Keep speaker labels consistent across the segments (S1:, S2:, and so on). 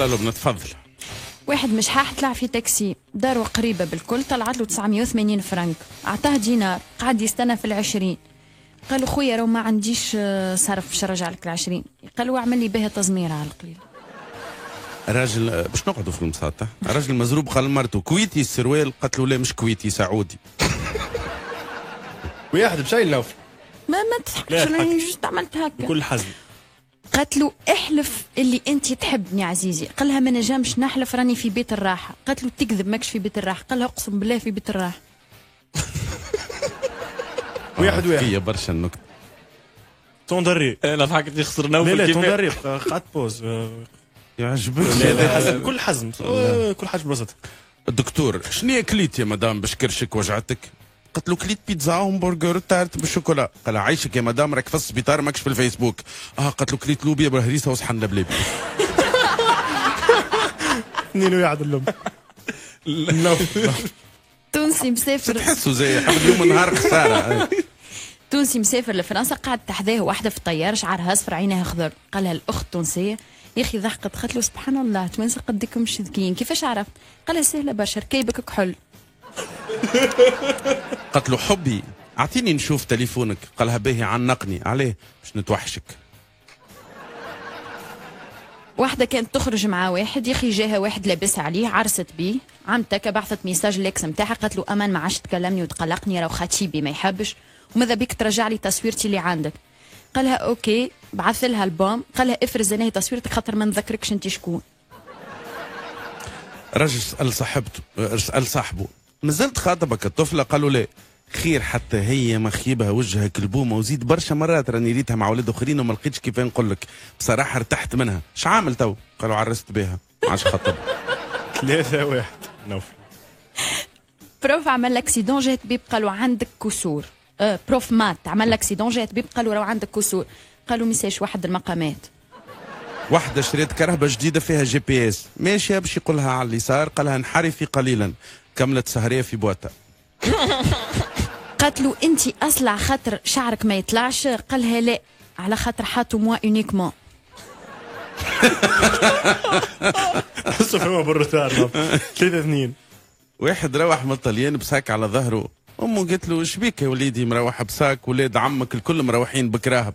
S1: يلا لبنى تفضل.
S2: واحد مش حاح طلع في تاكسي، داره قريبة بالكل، طلعت له 980 فرنك، أعطاه دينار، قعد يستنى في 20. قال له خويا راه ما عنديش صرف باش نرجع لك 20. قال له اعمل لي بها تزميره على القليل.
S1: راجل باش نقعدوا في المساطة، راجل مزروب قال مرته كويتي السروال، قالت له لا مش كويتي سعودي.
S3: واحد بشاي نوفل
S2: ما تضحكش راني جوست عملت هكا
S3: بكل حزم.
S2: قالت له احلف اللي انت تحبني عزيزي. قال لها ما نجمش نحلف راني في بيت الراحه. قالت له تكذب ماكش في بيت الراحه. قال لها اقسم بالله في بيت الراحه.
S3: واحد
S1: هي برشا النكتة.
S3: توندري
S4: انا ضحكت يخسر نوفل.
S3: لا توندري قعدت بوز
S1: يعجبك
S3: كل حزم كل حاجه بلاصتها.
S1: الدكتور شنو كليت يا مدام باش كرشك وجعتك؟ قلت له كليت بيتزا وهمبرجر تارت بالشوكولا. قال عايشك يا مدام راك في السبيطار ماكش في الفيسبوك. قلت له كليت لوبيا بالهريسه وصحن لبلابي.
S3: اثنين واحد اللب.
S2: تونسي مسافر
S1: تحسوا زي حب اليوم نهار خساره.
S2: تونسي مسافر لفرنسا، قعد تحذاه واحده في الطياره شعرها اصفر عينها خضر. قالها الاخت التونسيه يا اخي ضحكت، قالت له سبحان الله توانسه قدكمش ذكيين كيفاش عرفت؟ قالها سهله برشا ركيبك كحل.
S1: قالت له حبي اعطيني نشوف تليفونك. قالها باهي عنقني عليه باش نتوحشك.
S2: واحدة كانت تخرج مع واحد يا اخي، جاها واحد لابس عليه عرست بيه، عمتك بعثت ميساج الاكس نتاعها قالت له امان ما عادش تكلمني وتقلقني راه خطيبي ما يحبش وماذا بيك ترجع لي تصويرتي اللي عندك. قالها اوكي، بعث لها البوم، قالها افرز انا تصويرتك خاطر ما نذكركش انت شكون.
S1: رجل سأل صاحبه مازلت خاطبك الطفلة؟ قالوا لا. خير حتى هي مخيبها وجهها كلبومه وزيد برشا مرات راني ريتها مع ولاد اخرين وما لقيتش كيف نقول لك بصراحه ارتحت منها. اش عامل تو؟ قالوا عرست بها ما عادش خطب.
S3: 3-1 نوفل.
S2: بروف عمل اكسيدون جات بيب قالوا عندك كسور. بروف مات عمل اكسيدون جات بيب قالوا راه عندك كسور. قالوا ميساش واحد المقامات.
S1: واحدة شريت كرهبة جديدة فيها جي بي اس ماشية باش يقولها على اليسار قالها انحرفي قليلا كملت سهرية في بواتة.
S2: قالت له انت اصلع خاطر شعرك ما يطلعش؟ قالها لا على خاطر حاطوا موا اونيكمون.
S3: فما بالروتار 3-2.
S1: واحد روح من الطليان بساك على ظهره. امه قالت له ايش بيك يا وليدي مروح بساك؟ ولاد عمك الكل مروحين بكراهب.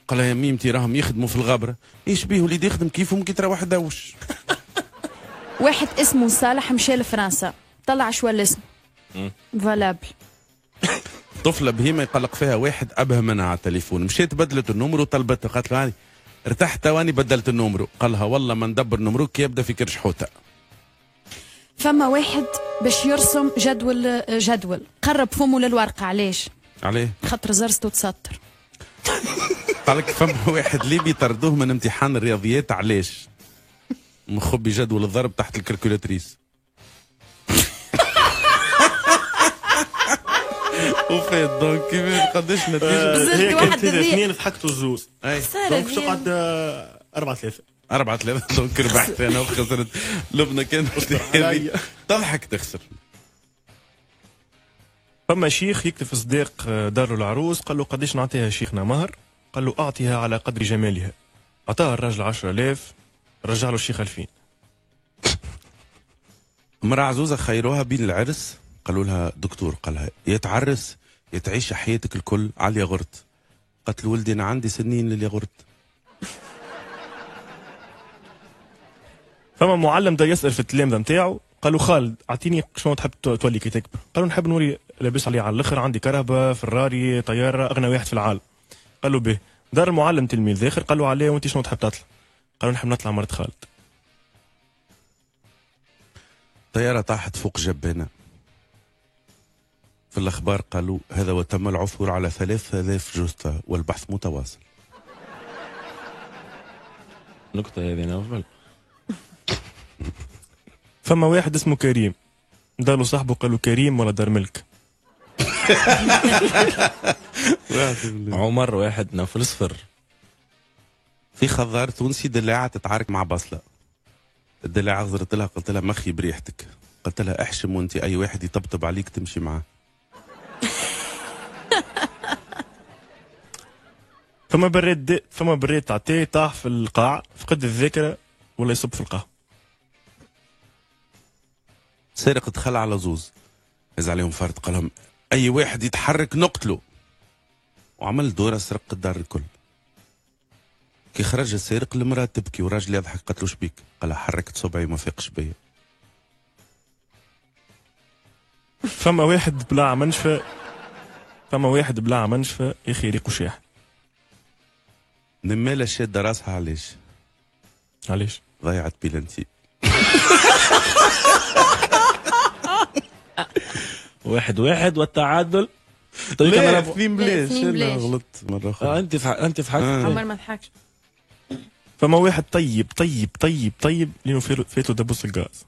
S1: قال يا ميمتي راهم يخدموا في الغبره. ايش بيه وليدي يخدم كيفهم كي تروح دوش.
S2: واحد اسمه صالح مشى لفرنسا طلع شو الاسم فالابل.
S1: طفله بهيمه يقلق فيها واحد ابها منها على التليفون. مشيت بدلت النمر وطلبته قالت له هاني ارتحت تواني بدلت النمر. قالها والله ما ندبر نمرك يبدا في كرش حوته.
S2: فما واحد باش يرسم جدول قرب فمه للورقه. علاش؟
S1: عليه؟
S2: خاطر زرزته تسطر.
S1: قال لك فما واحد ليبي طردوه من امتحان الرياضيات. علاش؟ مخبي جدول الضرب تحت الكالكولاتريس. وفات دونك كيف قداش نتيجه؟
S3: هي كانت 2 ضحكتوا الزوز دونك تقعد 4-3.
S1: 4-3 دونك ربحت انا وخسرت. لبنى كانت تضحك تخسر.
S3: فما شيخ يكتب في صديق دار العروس قال له قديش نعطيها شيخنا مهر؟ قال له اعطيها على قدر جمالها. اعطاها الراجل 10,000 رجع له الشيخ 2000.
S1: مرة عزوزة خيروها بين العرس قالوا لها دكتور قالها يا تعرس يا تعيش حياتك الكل على الياغورت. قالت له ولدي انا عندي سنين للياغورت.
S3: فما معلم دا يسأل في التلامذة نتاعو قال له خالد اعطيني شنو تحب تولي كي تكبر؟ قال له نحب نوري لابس عليه على الاخر عندي كرهبه فراري طياره اغنى واحد في العالم. قال له به. دار المعلم تلميذ اخر قال له عليه وانت شنو تحب تطلع؟ قال له نحب نطلع مرت خالد.
S1: طياره طاحت فوق جبانه. في الاخبار قالوا هذا وتم العثور على 3000 جثه والبحث متواصل.
S4: نكتة هذه نوفل.
S3: فما واحد اسمه كريم دار له صاحبه قال له كريم ولا دار ملك.
S4: عمر واحد نوفل صفر.
S1: في خضار تونسي دلاعه تتعارك مع بصله. الدلاعه غزرت لها قلت لها مخي بريحتك. قلت لها احشم وانت اي واحد يطبطب عليك تمشي معاه.
S3: فما بريد تاع تاي طاح في القاع فقد الذاكره ولا يصب في القهوه.
S1: سارق دخل على زوز، هز عليهم فرد قال لهم اي واحد يتحرك نقتله، وعمل دوره سرق الدار الكل. كي خرج السارق المراه تبكي وراجل يضحك، قالت له شبيك؟ قال حركت صبعي وما فاقش بيا.
S3: فما واحد بلع منشفى، يا اخي ريقو شاح.
S1: نمالة شادة راسها
S3: علاش؟
S1: ضيعت بيلانتي.
S4: 1-1 والتعادل. طيب
S1: لا
S4: كمان
S1: 2 بلاش.
S2: اثنين بلاش.
S1: غلطت مرة أخرى.
S4: انت في
S2: عمر ما ضحكش.
S3: فما واحد طيب لانه فاتو دبوس الغاز.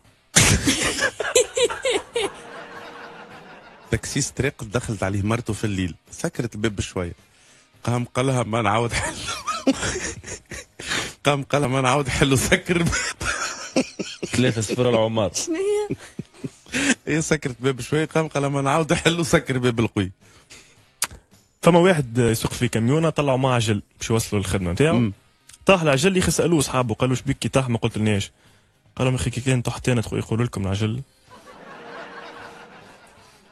S1: تاكسيس طريق دخلت عليه مرته في الليل، سكرت الباب بشوية، قام قال لها ما نعاود حل. قام قال لها ما نعاود حل، سكر الباب.
S4: 3-0 العمار.
S2: شنو هي؟
S1: هي سكرت الباب شوية، قام قال لها ما نعاود حل، وسكر الباب القوي.
S3: فما واحد يسوق في كاميونه، طلعوا معاه عجل باش يوصلوا للخدمه نتاعو. طاح العجل، يخي سالوه اصحابه قالوا شبيك كي طاح؟ ما قلت لناش. قال لهم يا اخي كي كان طحت انا يقولوا لكم العجل.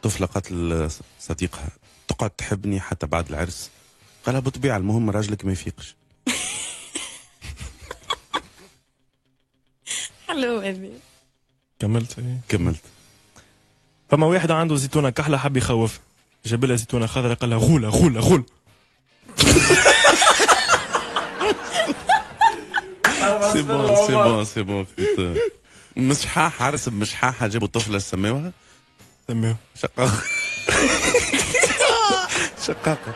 S1: طفلة قتل صديقها، تقعد تحبني حتى بعد العرس. قالها بالطبيعة المهم راجلك ما يفيقش.
S2: حلو هذه.
S3: كملت إيه.
S1: كملت.
S3: فما واحد عنده زيتونه كحله حب يخوف، جاب لها زيتونه خضراء قال لها غول.
S1: سي بون مشحاح، عرس بمشحاحة، جابوا طفلة سموها
S3: تمام.
S1: شقاقة.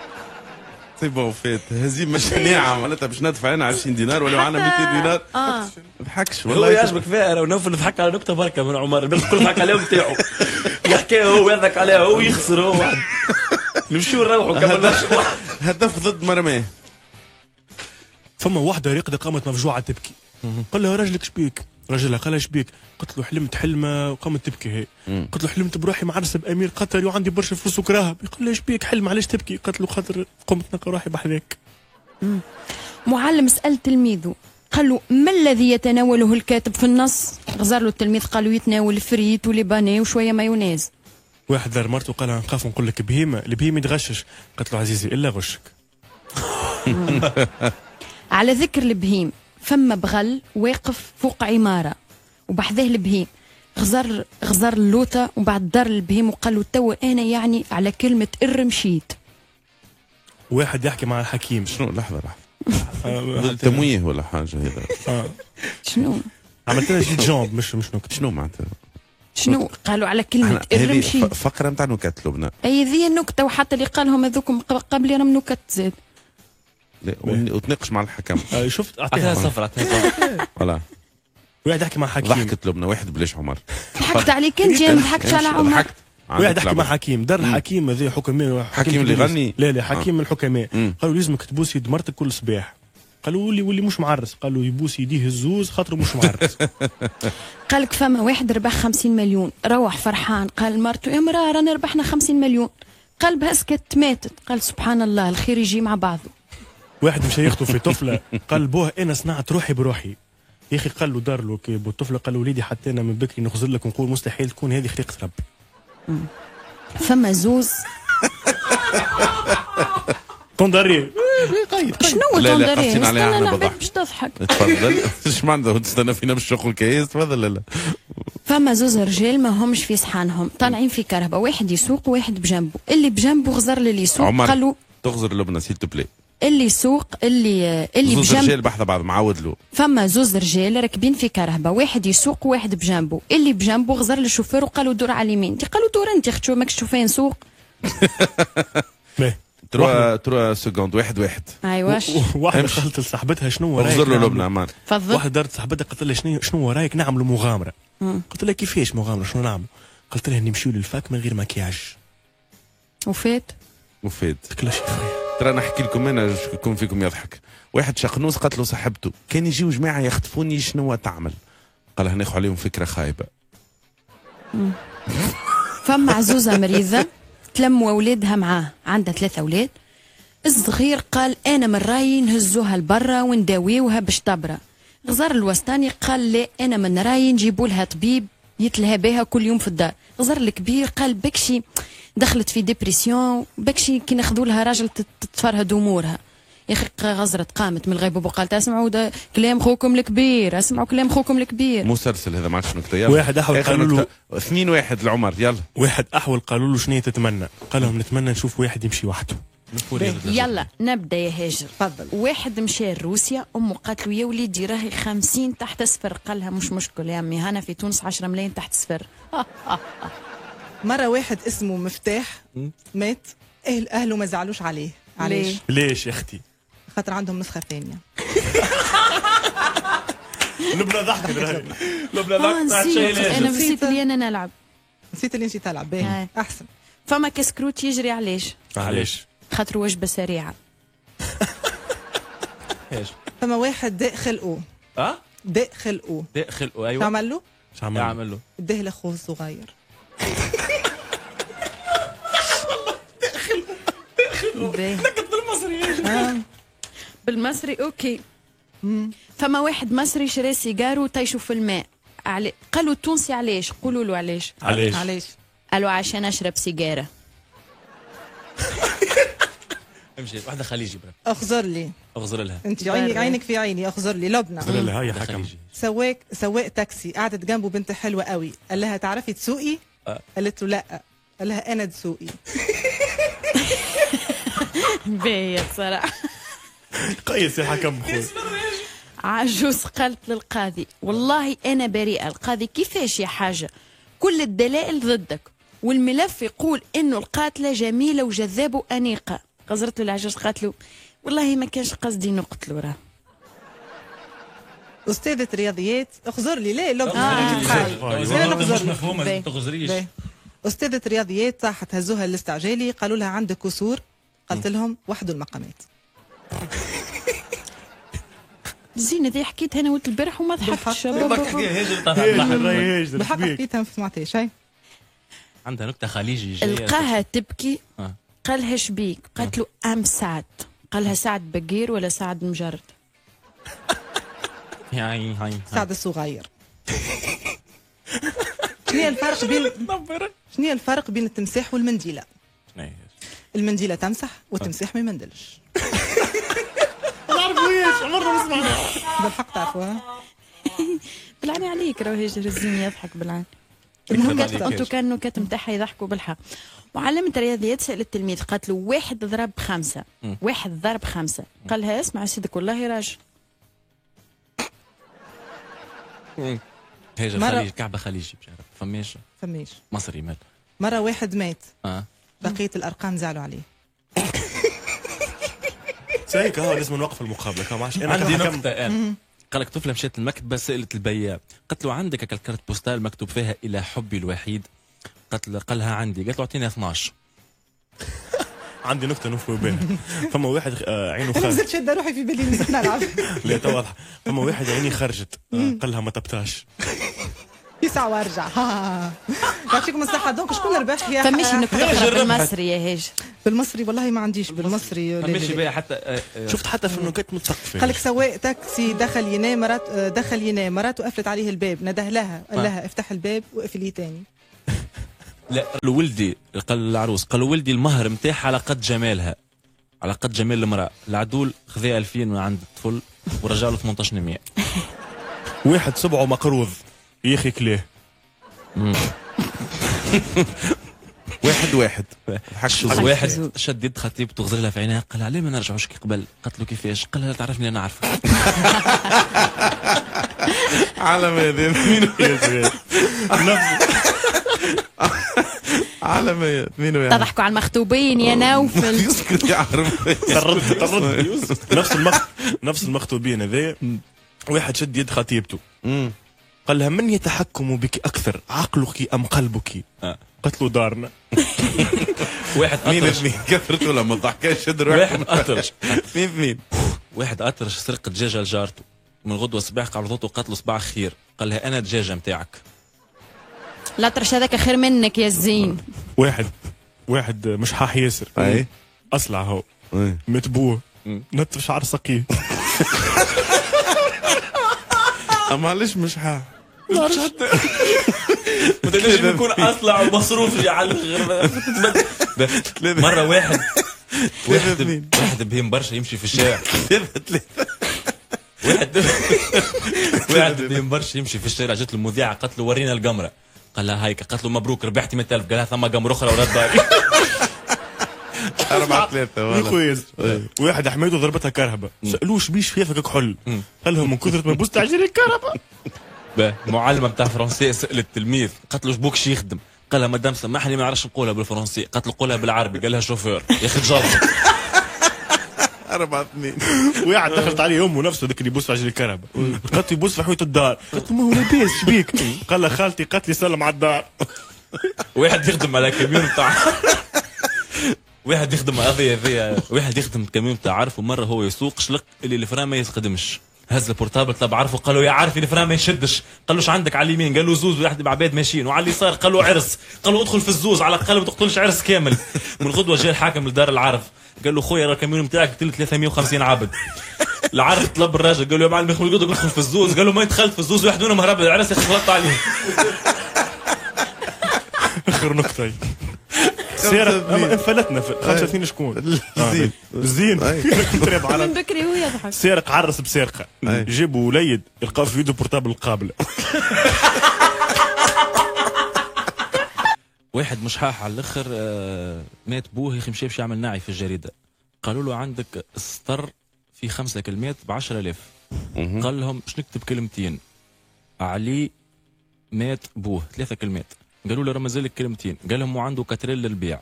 S1: سي بون فات هزيمة شنيعة، معناتها باش ندفع انا 20 دينار ولا معنا 200 دينار. ما تضحكش
S4: هو
S1: والله.
S4: يعجبك فيها ونوفل نضحك على نكته بركه من عمر، الناس الكل ضحك عليهم نتاعو. يحكي هو يضحك عليها، هو يخسر هو واحد. نمشيو نروحوا كملناش.
S1: هدف ضد مرماه.
S3: فما واحدة راقدة قامت مفجوعة تبكي. قال لها راجلك شبيك؟ راجلها قال لها شبيك؟ قلت له حلمت حلمة وقامت تبكي هي. قلت له حلمت بروحي معرس بأمير قطري وعندي برشا فلوس وكراهب. قال لها شبيك حلم علاش تبكي؟ قلت له خاطر قمت نلقى روحي بحذاك.
S2: معلم سأل تلميذه قال له ما الذي يتناوله الكاتب في النص؟ غزر له التلميذ قال له يتناول فريت ولبانيه وشوية مايونيز.
S3: واحد دار مرته قال لها نخاف نقول لك بهيمة، البهيم يتغشش. قالت له عزيزي إلا غشك.
S2: على ذكر البهيم، فما بغل واقف فوق عمارة وبحذاه البهيم، غزر اللوطة وبعد دار البهيم وقال له توا أنا يعني على كلمة مشيت.
S3: واحد يحكي مع الحكيم.
S1: شنو؟ لحظة تمويه ولا حاجة هذا.
S2: شنو؟
S3: عملت لها جيت جامب مش نكتة.
S1: شنو معناتها؟
S2: شنو قالوا على كلمة مشيت؟
S1: فقرة نتاع نكت لبنى.
S2: أي ذي النكتة، وحتى اللي قالهم هذوكم قبل راهم نكت زاد.
S1: وتناقش مع الحكم.
S3: شفت
S4: اعطيها صفر.
S1: فوالا.
S3: واحد يحكي مع حكيم.
S1: ضحكت لبنى واحد بلاش عمر.
S2: ضحكت عليك انت، ما ضحكتش على عمر.
S3: واحد يحكي مع حكيم، دار الحكيم هذا حكماء.
S1: حكيم اللي يغني؟
S3: لا حكيم من الحكماء. قالوا لازمك تبوس يد مرتك كل صباح. قالوا واللي مش معرس، قالوا يبوس يديه الزوز خاطر مش معرس.
S2: قال لك فما واحد ربح 50 مليون، روح فرحان قال لمرته يا مراه رانا ربحنا 50 مليون. قلبها سكت ماتت. قال سبحان الله الخير يجي مع بعضه.
S3: واحد مشى يخطب في طفله، قال بوه انا صنعت روحي بروحي. يا اخي قال له دار له كي الطفله قال له وليدي حتى انا من بكري نخزر لك ونقول مستحيل تكون هذه خليقه ربي.
S2: فما
S3: طندري.
S2: شنو
S1: لا
S2: طندري؟
S1: قصين عليها احنا بضحك.
S2: باش تضحك.
S1: تفضل. ايش معناتها تستنى فينا بالشغل كيس؟ تفضل. لا
S2: فما زوز رجال ما همش في صحانهم، طالعين في كرهبه، واحد يسوق وواحد بجنبه، اللي بجنبه غزر للي يسوق قال له
S1: تغزر لبنى سيل تو بلاي.
S2: اللي يسوق اللي
S1: زوز
S2: بجنب.
S1: رجال بحث بعض معاود له.
S2: فما زوز رجال راكبين في كرهبه، واحد يسوق وواحد بجنبه، اللي بجنبه غزر للشوفير وقال له دور على اليمين. قالوا دور انت اختي ماكش تشوفين نسوق.
S1: 3 سكوند واحد.
S2: ايوا
S3: واحد قالت لصاحبتها شنو ورايك؟
S1: غزر له لبنى امان.
S2: تفضل.
S3: واحد دارت صاحبتها قالت لها شنو ورايك؟ نعملوا مغامره. قلت لها كيفاش مغامره؟ شنو نعملوا؟ قلت لها نمشيو للفاك من غير مكياج.
S2: وفات
S3: كل شيء خير.
S1: ترى نحكي لكم انا شكون فيكم يضحك. واحد شقنوس قتلوا صاحبته، كان يجيو جماعه يخطفوني شنو تعمل؟ قال ناخذ عليهم فكره خايبه.
S2: فما عزوزه مريضه تلموا اولادها معاه، عندها 3 اولاد. الصغير قال انا من رايي نهزوها لبرا ونداويوها باش تبرا. غزار الوسطاني قال لا انا من رايي نجيبوا لها طبيب يتلهى بها كل يوم في الدار. غزر الكبير قال بكشي دخلت في ديبرسيون، بكشي كي ناخذوا لها راجل تتفرهد امورها. يا اخي غزرت قامت من الغيبوبه وقالت اسمعوا كلام خوكم الكبير، اسمعوا كلام خوكم الكبير.
S1: مسلسل هذا ما عادش نكته.
S3: واحد أحول قالوا له
S1: 2-1 لعمر. يلا
S3: واحد أحول قالوا له شنو تتمنى؟ قال لهم نتمنى نشوف واحد يمشي وحده.
S2: يلا نبدا يا هاجر.
S5: تفضل.
S2: واحد مشى لروسيا، امه قالت له يا وليدي راهي 50 تحت صفر. قال لها مش مشكل يا امي، هنا في تونس 10 ملايين تحت صفر.
S5: مرة واحد اسمه مفتاح مات، أهله ما زعلوش عليه. علاش؟
S3: ليش يا أختي؟
S5: خاطر عندهم نسخة ثانية.
S3: نبدا ضحك
S4: لبنى ضحك
S2: نسيت، انا نسيت اللي انا نلعب.
S5: نسيت اللي نسيت تلعب باهي أحسن.
S2: فما كسكروت يجري علاش؟
S3: علاش؟
S2: خاطر وجبه سريعه.
S5: فما واحد داء خلقه. داء خلقه.
S4: داء خلقه. ايوه.
S5: تعمل له؟
S3: شو عمل له؟
S5: اداه لاخوه الصغير.
S2: بالمصري اوكي. فما واحد مصري شرى سيجار وطيشوا في الماء. قالوا التونسي علاش؟ قولوا له علاش.
S5: علاش؟
S2: قالوا عشان اشرب سيجاره.
S4: امشي واحده خليجي برك.
S5: اخزر لي.
S4: اغزر لها.
S5: انت عينك في عيني. اخزر لي لبنى.
S3: اغزر لها يا حكم.
S5: سواق تاكسي قعدت جنبه بنت حلوه قوي، قال لها تعرفي تسوقي؟ قالت له لا، قال لها انا تسوقي.
S2: باهية صراحه.
S3: قيس يا حكم خويا.
S2: عجوز قالت للقاضي والله انا بريئه. القاضي كيفاش يا حاجه؟ كل الدلائل ضدك والملف يقول انه القاتله جميله وجذابه وانيقه. غزرت له العجوز قالت له والله ما كانش قصدي نقتله راه.
S5: أستاذة رياضيات اخزر لي. لا
S4: مش مفهومه ما تغزريش.
S5: أستاذة رياضيات صاحت هزوها الاستعجالي، قالوا لها عندك كسور، قالت لهم وحدوا المقامات.
S2: زينة ذي حكيت انا ولد البارح وما ضحكتش.
S5: بالحق حكيتها ما سمعتيش. هاي
S4: عندها نكته خليجي جايه.
S2: لقاها تبكي. قالها شبيك؟ قالت له ام سعد. قالها سعد بقير ولا سعد مجرد؟
S4: هاي
S5: سعد الصغير. شنو الفرق بين التمساح والمنديله؟ المنديله تمسح والتمساح ما يمندلش.
S3: تعرفوش عمرنا نسمع.
S5: بالحق تعرفوها؟
S2: بالعين عليك راهو هاجر الزين يضحك بالعين. انتو كان نكت نتاعها يضحكوا بالحق. معلمة الرياضيات سألت التلميذ قالت له واحد ضرب 5. واحد ضرب 5. قال لها اسمع سيدك والله راجل.
S4: هاجر خليجي كعبة خليجي مش عارف. فماش مصري مال.
S5: مرة واحد مات. بقية الأرقام زعلوا عليه.
S3: سايك هو لازم نوقف المقابلة. كم عادش أنا
S4: عندي نقطة. قال لك طفلة مشات المكتبة سألت البياع قالت له عندك كالكارت بوستال مكتوب فيها إلى حبي الوحيد؟ قال لها عندي. قالت له اعطيني 12.
S3: عندي نكتة نفوي بها. فما واحد عينه
S5: خرجت. نزلت شد روحي في بالي نزلت نلعب.
S3: لا تو واضحة. فما واحد عيني خرجت قال لها ما تبتاش.
S5: يسعى وارجع. يعطيكم الصحة. دونك شكون ربح يا
S2: فماشي نكتة بالمصري يا هاج؟
S5: بالمصري والله ما عنديش بالمصري.
S4: فماشي بها حتى
S3: شفت حتى في النكت متثقفة.
S5: قال لك سواق تاكسي دخل ينام مراته قفلت عليه الباب، نده لها قال لها افتح الباب واقفليه تاني.
S4: لا ولدي قال العروس قال ولدي المهر نتاعها على قد جمالها، على قد جمال المرأة. العدول خذا 2000 من عند الطفل ورجع له 1800.
S3: واحد صبعه مقروض يا اخي كلاه.
S1: واحد
S4: واحد شد يد خطيبته غزر لها في عينها قال عليه ما نرجعوش كي قبل. قالت له كيفاش؟ قال لها تعرفني انا عارفه.
S1: على ما يدين على ما مين
S2: تضحكوا على المخطوبين يا نوفل.
S1: يسكت يعرف.
S3: نفس المخطوبين هذا. واحد شد يد خطيبته قال لها من يتحكم بك اكثر عقلك ام قلبك؟ قالت له دارنا.
S4: واحد
S1: مين اثنين كثرت ولا ما ضحكاش شد
S4: واحد اطرش.
S1: اثنين
S4: واحد اطرش سرق دجاجه لجارته من غدوه صباح عرضته وقالت له صباح خير. قال لها انا الدجاجه نتاعك.
S2: الاطرش هذاك خير منك يا الزين.
S3: واحد مش حاح ياسر.
S1: اي
S3: اصلع هو متبوه نتف شعر سقيه.
S1: معلش مش حاح
S4: ما تنجم يكون اصلع ومصروف على مره واحد بهيم برشا يمشي في الشارع. واحد بهيم برشا يمشي في الشارع، جت له المذيعه قالت له ورينا القمره، قال لها هيك، قالت له مبروك ربحتي 100,000، قال لها ثم قمر اخرى ورد داري.
S1: 4-3
S3: خويا واحد حميده ضربتها كرهبه، سالوش بيش فيك كحل، قال لهم من كثره ما بوس تعجير الكهرباء.
S4: معلمه بتاع فرنسي سالت التلميذ قالت له شبوك شي يخدم، قال لها مدام سامحني ما نعرفش نقولها بالفرنسي، قالت له قولها بالعربي، قال لها شوفير. يا اخي تجرب.
S1: 4-2.
S3: واحد دخلت عليه امه نفسه ذاك اللي يبوس في عجل الكهرباء، قالت له يبوس في حوية الدار، قالت له ما هو لاباس شبيك، قال لها خالتي قالت لي سلم على الدار.
S4: واحد يخدم على كاميون بتاع واحد يخدم هذه واحد يخدم كاميون بتاع عارف، ومره هو يسوق شلق اللي الفران ما يخدمش، هز البورتابل طلب عارفه، قال له يا عارفي الفران ما يشدش، قال له ايش عندك على اليمين، قال له زوز واحد بعباد ماشيين، وعلى اليسار قال له عرس، قال له ادخل في الزوز على الاقل ما تقتلش عرس كامل. من غدوه جاء الحاكم لدار العرف، قال له خويا الكاميون بتاعك قتل 350 عبد. العرف طلب الراجل قال له يا معلم ادخل في الزوز، قال له ما يدخلت في الزوز، واحد منهم هرب العرس، يا اخي غلطت عليه.
S3: اخر نقطه سيارة فلتنا 5-2 شكون؟ الزين.
S2: من بكري هو يضحك.
S3: سارق عرس بسرقه، جابوا وليد يلقاو في يده بورتابل قابله.
S4: واحد مشحاح على الاخر مات بوه، يا اخي مشى باش يعمل ناعي في الجريده، قالوا له عندك سطر في 5 كلمات ب10,000، قال لهم باش نكتب كلمتين، علي مات بوه 3 كلمات، قالوا له راه مازال كلمتين، قال لهم وعنده كاتريل للبيع.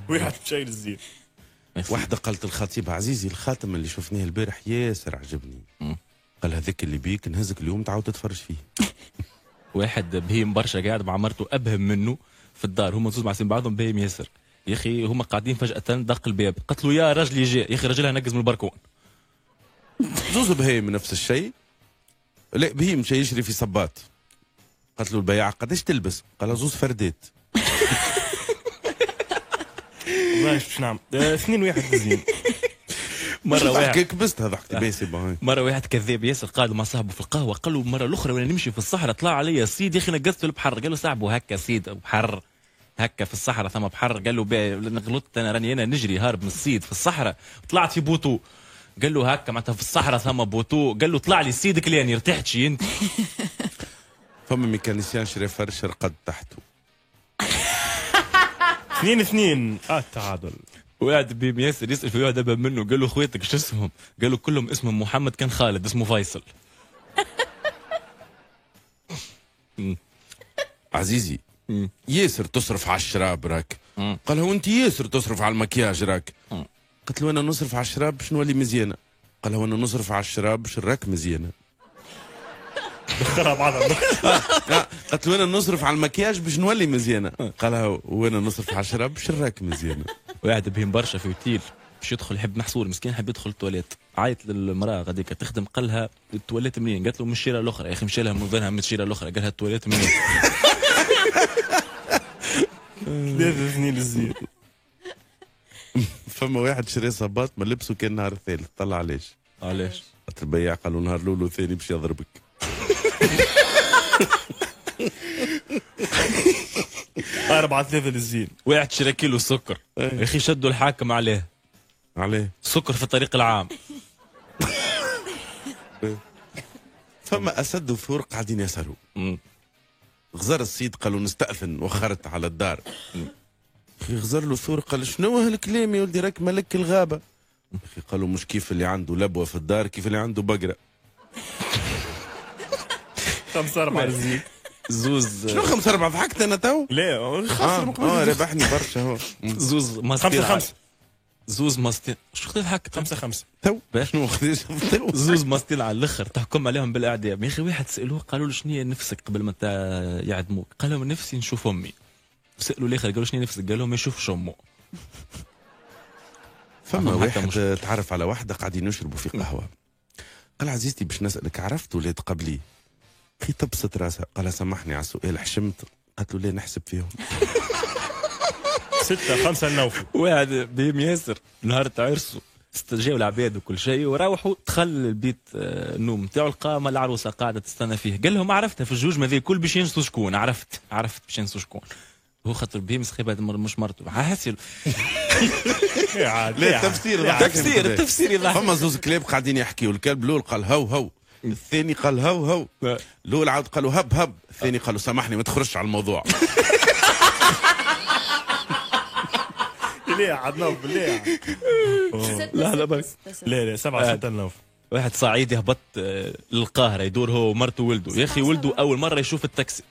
S3: واحد مشى للزين.
S1: واحدة قالت الخطيب عزيزي الخاتم اللي شفناه البارح ياسر عجبني، قال هذاك اللي بيك نهزك اليوم تعاود تتفرج فيه.
S4: واحد بهيم برشا قاعد مع مرته ابهم منه في الدار، هما زوز معسين بعضهم بهيم ياسر، يا اخي هما قاعدين فجأة دق الباب، قالت له يا راجلي جاء، يا اخي راجلها نقز من البركون.
S1: زوز بهيم نفس الشيء، لا بهيم مشى يشري في صباط، قالت له البياع قداش تلبس؟ قال زوز فردات.
S3: والله باش نعمل 2-1 الزين.
S4: مره واحد
S1: كبست هذا اقتباسي.
S4: مره واحد كذاب ياسر قاعد مع صاحبه في القهوه، قال له المره الاخرى وانا نمشي في الصحراء طلع عليا سيد يا اخي نقزت البحر، قال له صاحبه هكا سيد بحر هكا في الصحراء ثم بحر، قال له غلطت انا راني نجري هارب من السيد في الصحراء طلعت في بوتو، قال له هكا معناتها في الصحراء ثم بوتو، قال له طلع لي سيد كلياني ارتحت شي انت.
S1: فما ميكانيسيان شري فرش رقد تحته.
S3: 2-2 التعادل.
S4: واحد بيم ياسر يسال في واحد ابا منه، قال له خواتك شو اسمهم؟ قال له كلهم اسمهم محمد، كان خالد اسمه فيصل.
S1: عزيزي ياسر تصرف على الشراب راك، قال هو انت ياسر تصرف على المكياج راك، قلت له انا نصرف على الشراب باش نولي مزيانه، قال هو انا نصرف على الشراب باش نراك مزيانه.
S3: دخلها بعضها.
S1: قلت له انا نصرف على المكياج باش نولي مزيانه، قال وانا نصرف على الشراب باش نراك مزيانه.
S4: واحد بهم برشا في اوتيل باش يدخل، يحب محصور مسكين حب يدخل التواليت، عيط للمراه غاديك تخدم، قال لها التواليت منين؟ قالت له من الشيره الاخرى، يا اخي مشى لها من ظنها من الشيره الاخرى، قال لها التواليت منين؟
S3: 3-2 الزين.
S1: فما واحد شري صباط ما لبسه كان نهار الثالث، طلع علاش؟
S4: علاش؟
S1: قالت البياع قال له نهار الاول والثاني باش يضربك.
S3: 4-3 للزين.
S4: واحد شرى كيلو سكر، يا اخي شدوا الحاكم عليه.
S1: عليه؟
S4: سكر في الطريق العام.
S1: فما اسد وثور قاعدين يسهروا. غزر الصيد قالوا نستأذن وخرت على الدار. اخي غزر له ثور قال شنو هالكلام يا ولدي راك ملك الغابه. اخي قالوا مش كيف اللي عنده لبوه في الدار كيف اللي عنده بقره.
S3: 5-4 للزين.
S4: زوز
S1: شنو 5-4 ضحكت انا تو؟
S3: لا
S1: ربحني برشا هو.
S4: زوز ماستير
S3: 5-5.
S4: زوز ماستير شو ضحكت
S3: 5-5
S1: تو شنو خديش
S4: زوز ماستيل على الاخر تحكم عليهم بالاعدام. يا اخي واحد سالوه قالوا له شنو هي نفسك قبل ما يعدموك؟ قال لهم نفسي نشوف امي. سالوا الاخر قالوا شنو نفسك؟ قال لهم ما يشوفش امه.
S1: فما واحد تعرف على واحده قاعدين يشربوا في قهوه، قال عزيزتي باش نسالك عرفت ولاد قبلي؟ اخي تبسط راسها قال سامحني على السؤال حشمت؟ قالت له ليه نحسب فيهم.
S3: 6-5 النوفي.
S4: واحد بيم ياسر نهار عرسه جاوا العباد وكل شيء وروحوا دخل البيت النوم نتاعو لقى ما العروسه قاعده تستنى فيه. قال لهم عرفتها في الجوج ماذا كل باش ينسوا شكون. عرفت باش ينسوا شكون. هو خاطر بيمس خيبه مش مرته حاسس.
S1: لا التفسير
S4: التفسير يضحك.
S1: فما زوز كلاب قاعدين يحكيوا. الكلب الاول قال هو هو، الثاني قال هو هو، الاول عاود قالوا هب هب، الثاني قالوا سامحني ما تخرجش على الموضوع.
S3: ليه عدنا بالله.
S4: لا برك.
S3: لا 7 نوف.
S4: واحد صعيدي هبط للقاهره يدور هو ومرته وولده. يا اخي ولده اول مره يشوف التاكسي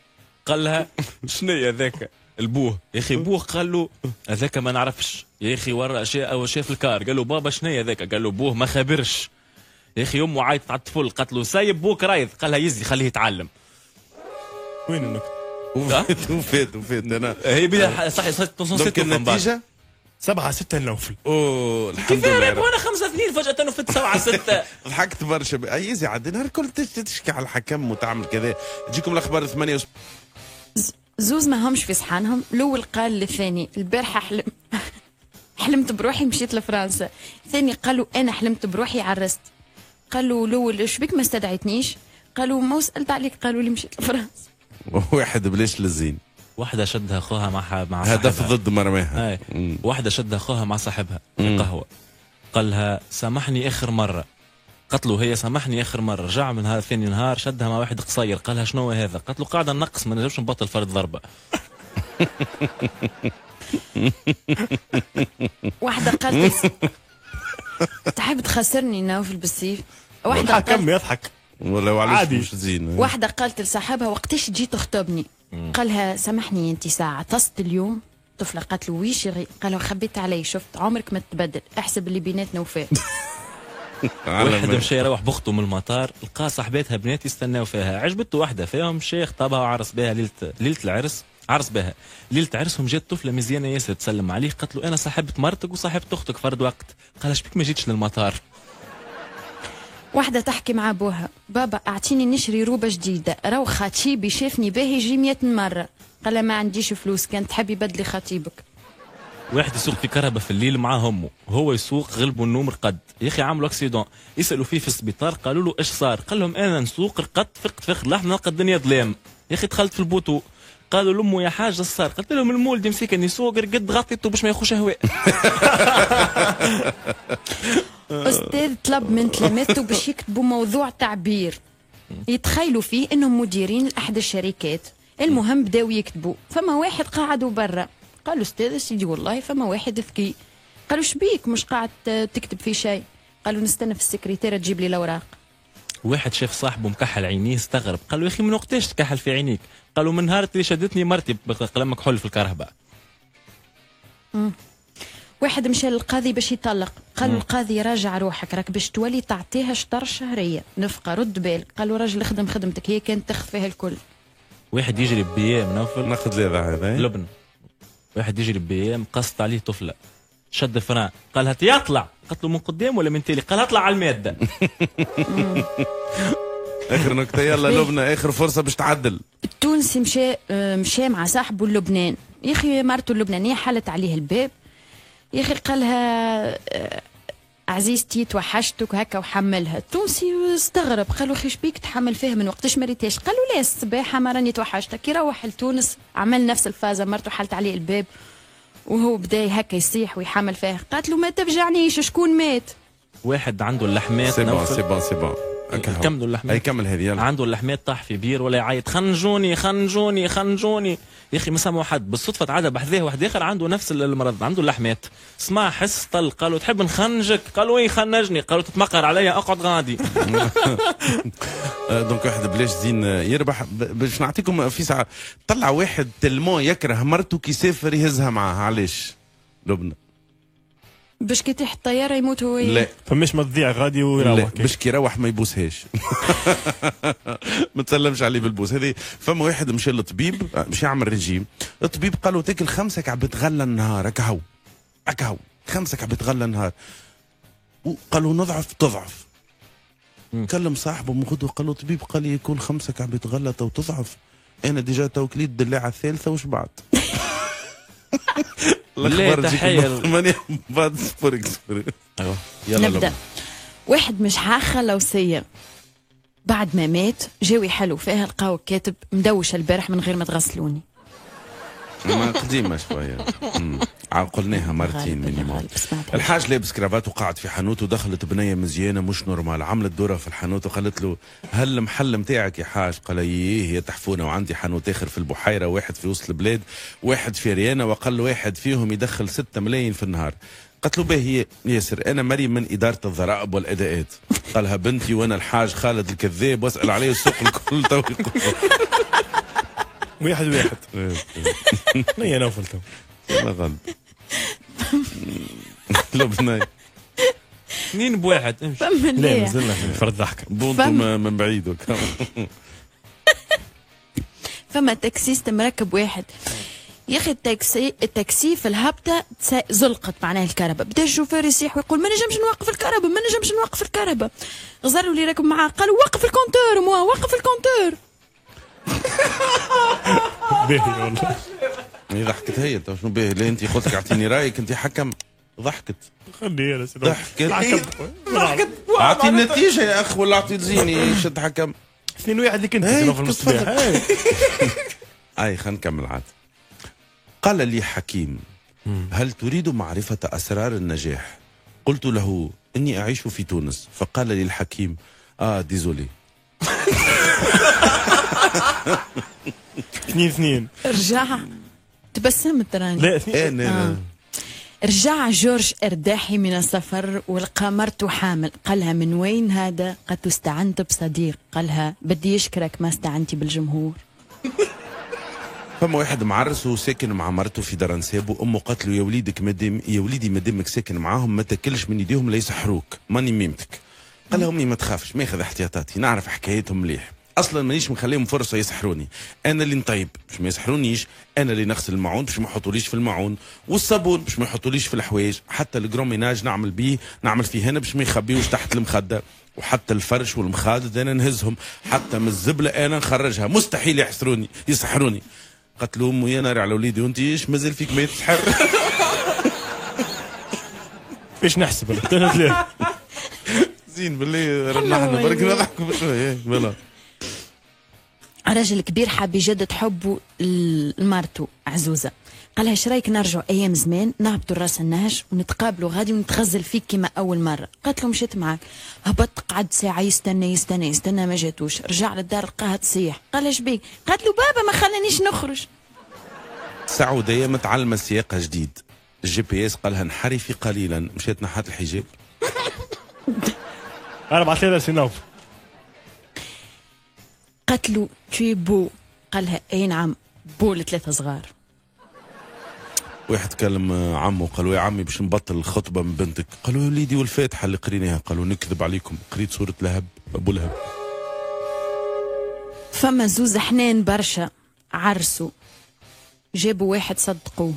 S4: قال لها شنو ذاك البوه. يا اخي بوه قال له هذاك ما نعرفش. يا اخي ورا شاف الكار قال له بابا شنو ذاك. قال له بوه ما خبرش. يا اخي امه عيطت على الطفل قالت له سايب بوك رايض. قال لها يزي خليه يتعلم.
S3: وين النكته؟
S1: وفات انا
S4: هي بدا صحيح
S1: دونك النتيجه
S3: 7-6 نوفل.
S1: اوه الحمد
S4: كيف
S1: لله.
S4: وانا 5-2 فجاه فت 7-6.
S1: ضحكت برشا. ايزي عاد النهار الكل تشكي على الحكم وتعمل كذا. تجيكم الاخبار 8
S2: زوز ما همش في صحانهم. الاول قال للثاني البارحه حلمت بروحي مشيت لفرنسا. الثاني قالوا انا حلمت بروحي عرست. قالوا الاول ايش بك ما استدعيتنيش. قالوا ما سالت عليك. قالوا لي مشيت لفرنسا.
S1: واحد بلاش للزين.
S4: واحدة شدها اخوها مع صاحبها.
S1: هدف ضد مرماها.
S4: واحدة شدها اخوها مع صاحبها في قهوة. قال لها سامحني اخر مرة. قالت له هي سامحني اخر مرة. رجع من هذا ثاني نهار شدها مع واحد قصير. قال لها شنو هذا. قالت له قاعدة نقص ما نجمش نبطل فرد ضربة.
S2: واحدة قالت تحب تخسرني نوفل بالسيف. واحدة
S3: الحكم يضحك
S1: ولا وعلاش مش زين.
S2: واحدة قالت لصاحبها وقتاش تجي تخطبني. قالها سامحني انت ساعة تصت اليوم. طفلة قالت له ويش يغي. قالوا خبيت علي شفت عمرك ما تبدل احسب اللي بيناتنا وفاء.
S4: واحد مشى يروح بخته من المطار لقى صاحباتها بنات يستناو فيها. عجبته واحدة فيهم مشى خطبها وعرس بها ليلة العرس. عرس بها ليلة عرسهم جات طفلة مزيانة ياسر تسلم عليه. قالت له انا صاحبة مرتك وصاحبة اختك فرد وقت. قال اش بك ما جيتش للمطار.
S2: واحدة تحكي مع ابوها بابا اعطيني نشري روبة جديدة. رو خطيبي شافني باهي يجي 100 مرة. قال ما عنديش فلوس كان تحبي بدلي خطيبك.
S4: واحد يسوق في كهرباء في الليل مع همه. هو يسوق غلبوا النوم رقد. يا اخي عملوا اكسيدون. يسالوا فيه في السبيطار قالوا له ايش صار. قال لهم انا نسوق رقدت فقت فخر لحظه نلقى الدنيا ظلام. يا اخي دخلت في البوتو. قالوا لامه يا حاجه صار. قلت لهم المولد مسكني يسوق رقد غطيته باش ما يخش هواء.
S2: استاذ طلب من تلامذته باش يكتبوا موضوع تعبير يتخيلوا فيه انهم مديرين لاحد الشركات. المهم بداوا يكتبوا. فما واحد قاعدوا برا. قالوا استاذ سيدي والله فما واحد ذكي. قالوا شبيك مش قاعد تكتب في شيء. قالوا نستنى في السكرتيرة تجيب لي الاوراق.
S4: واحد شاف صاحبه مكحل عينيه استغرب. قال له يا اخي من وقتاش تكحل في عينيك. قالوا من نهار اللي شدتني مرتي بقلم مكحول في الكهرباء.
S2: واحد مشى للقاضي باش يطلق. قال له القاضي راجع روحك راك باش تولي تعطيها شطر شهريه نفقه رد بالك. قال له راجل خدم خدمتك هي كانت تخفى فيها الكل.
S4: واحد يجري بيام نوفل
S1: ناخذ لي هذا
S4: لبنان. واحد يجري بيام قصت عليه طفله شد فران. قالها يطلع. قالت له من قدام ولا من تالي. قال اطلع على الماده.
S1: اخر نكته يلا لبنى اخر فرصه باش تعدل.
S2: التونسي مشى مع صاحبه لبنان. يا اخي مرته اللبنانيه حلت عليه الباب. يا اخي قالها عزيزتي توحشتك هكا وحملها. التونسي استغرب قالوا اخي شبيك تحمل فيها من وقتاش ما ريتهاش. قالوا لا الصباح ما راني توحشتك. كي روح لتونس عمل نفس الفازه مرته حلت عليه الباب وهو بدا هكا يصيح ويحمل فيها. قالت له ما تفجعنيش شكون مات.
S4: واحد عنده اللحمات
S1: سي بون
S4: كملوا اللحمات.
S1: اي كمل هذه يلا.
S4: عنده اللحمات طاح في بير ولا يعيط خنجوني خنجوني خنجوني. يا اخي ما سمعوا حد بالصدفه تعدى بحذاه واحد اخر عنده نفس المرض عنده اللحمات. سمع حس طل. قالوا تحب نخنجك. قالوا ايه خنجني. قالوا تتمقر عليا اقعد غادي.
S1: دونك واحد بلاش زين يربح. باش نعطيكم في ساعه طلع واحد تلمون يكره مرته كي يسافر يهزها معاه. علاش لبنى؟
S2: باش كي تحت الطياره يموت هو.
S1: لا
S3: فماش مضيع غادي ويروح.
S1: باش كي يروح ما يبوسهاش. ما تسلمش عليه بالبوس. هذه فما واحد مشى للطبيب باش يعمل ريجيم. الطبيب قال له تاكل 5 كعبة غله النهار. هكا هو 5 كعبة غله النهار. قال له نضعف تضعف. كلم صاحبه من غدوه قال له طبيب قال لي يكون 5 كعبة غله تو تضعف. انا ديجا تو كليت الدلاعه الثالثه وش بعد. الاخبار
S4: تحية.
S1: 8 بعد سبوركس.
S4: ايوه
S1: يلا
S2: نبدا.
S1: لبنى.
S2: واحد مش حاخة لوسية بعد ما مات جاو يحلوا فيها لقاو كاتب مدوش البارح من غير ما تغسلوني.
S1: ما قديمه شويه. قلناها مرتين مينيموم.
S2: غالب سمعتها.
S1: الحاج لابس كرافات وقعد في حانوت ودخلت بنيه مزيانه مش نورمال، عملت دوره في الحانوت وقالت له هل المحل متاعك يا حاج؟ قال ايه هي تحفونه وعندي حانوت اخر في البحيره، واحد في وسط البلاد، واحد في ريانا، وقال واحد فيهم يدخل 6 ملايين في النهار. قالت له باهي ياسر انا مريم من اداره الضرائب والاداءات. قالها بنتي وانا الحاج خالد الكذاب واسال عليه السوق الكل تو يقول.
S3: واحد هي نوفل تو
S1: لا غلط. لبنان
S4: 2-1 امشي.
S2: فما
S3: لا
S2: اللي
S3: مازلنا في فرد ضحكه.
S1: بونتو من بعيد وكا.
S2: فما تاكسيست مركب واحد يا اخي التاكسي في الهبطه زلقت معناها الكهرباء، بدا الشوفير يصيح ويقول ما نجمش نوقف الكهرباء ما نجمش نوقف الكهرباء. غزروا اللي راكب معاه قالوا وقف الكونتور موا وقف الكونتور.
S3: باهي والله.
S1: هي ضحكت هي تو شنو باهي؟ لا انت قلت لك اعطيني رايك انت حكم. ضحكت
S3: خلي انا
S1: ضحكت اعطي النتيجه يا اخ ولا اعطي تزيني شد حكم.
S3: 2-1 اللي كنت
S1: هاي
S3: في المصباح.
S1: اي خلينا نكمل عاد. قال لي حكيم هل تريد معرفة أسرار النجاح؟ قلت له إني أعيش في تونس. فقال لي الحكيم ديزولي.
S3: 2-2.
S2: رجع تبسمت راني.
S3: لا 2.
S1: أنا
S2: رجع جورج ارداحي من السفر ولقى مرته حامل. قالها من وين هذا؟ قالت استعنت بصديق. قالها بدي يشكرك ما استعنتي بالجمهور.
S1: فما واحد معرس وساكن مع مرته في دار نساب، وامه قالت له يا وليدي مادامك ساكن معاهم ما تاكلش من يديهم لا يسحروك، ماني ميمتك. قال لها امي ما تخافش ماخذ احتياطاتي، نعرف حكايتهم مليح، اصلا مانيش مخليهم فرصه يسحروني، انا اللي نطيب باش ما يسحرونيش، انا اللي نغسل الماعون باش ما يحطوليش في الماعون، والصابون باش ما يحطوليش في الحوايج، حتى الجروميناج نعمل بيه نعمل فيه هنا باش ما يخبيوش تحت المخده، وحتى الفرش والمخادد انا نهزهم، حتى من الزبله انا نخرجها، مستحيل يسحروني. قالت له امي يا ناري على وليدي وانت ايش مازال فيك ما يتسحر.
S3: باش نحسب 3.
S1: زين بالله نحن برك نضحكوا بشويه بلا.
S2: رجل كبير حاب يجدد حبه لمرته عزوزه. قالها ايش رايك نرجعوا ايام زمان نهبطوا راس النهج ونتقابلوا غادي ونتغزل فيك كما اول مره. قالت له مشيت معاك. هبط قعد ساعه يستنى ما جاتوش. رجع للدار لقاها تصيح. قال ايش بيك؟ قالت له بابا ما خلانيش نخرج.
S1: سعوديه متعلمه سياقه جديد. الGPS قالها انحرفي قليلا، مشيت نحات الحجاب.
S3: انا بعث لها سينوف.
S2: قالت له تي بو. قالها اي نعم بو ل3 صغار.
S1: واحد كلم عمه قالوا يا عمي باش نبطل الخطبه من بنتك، قالوا يا وليدي والفاتحه اللي قريناها، قالوا نكذب عليكم قريت سوره لهب ابو لهب.
S2: فما زوز حنان برشا عرسوا جابوا واحد صدقوه.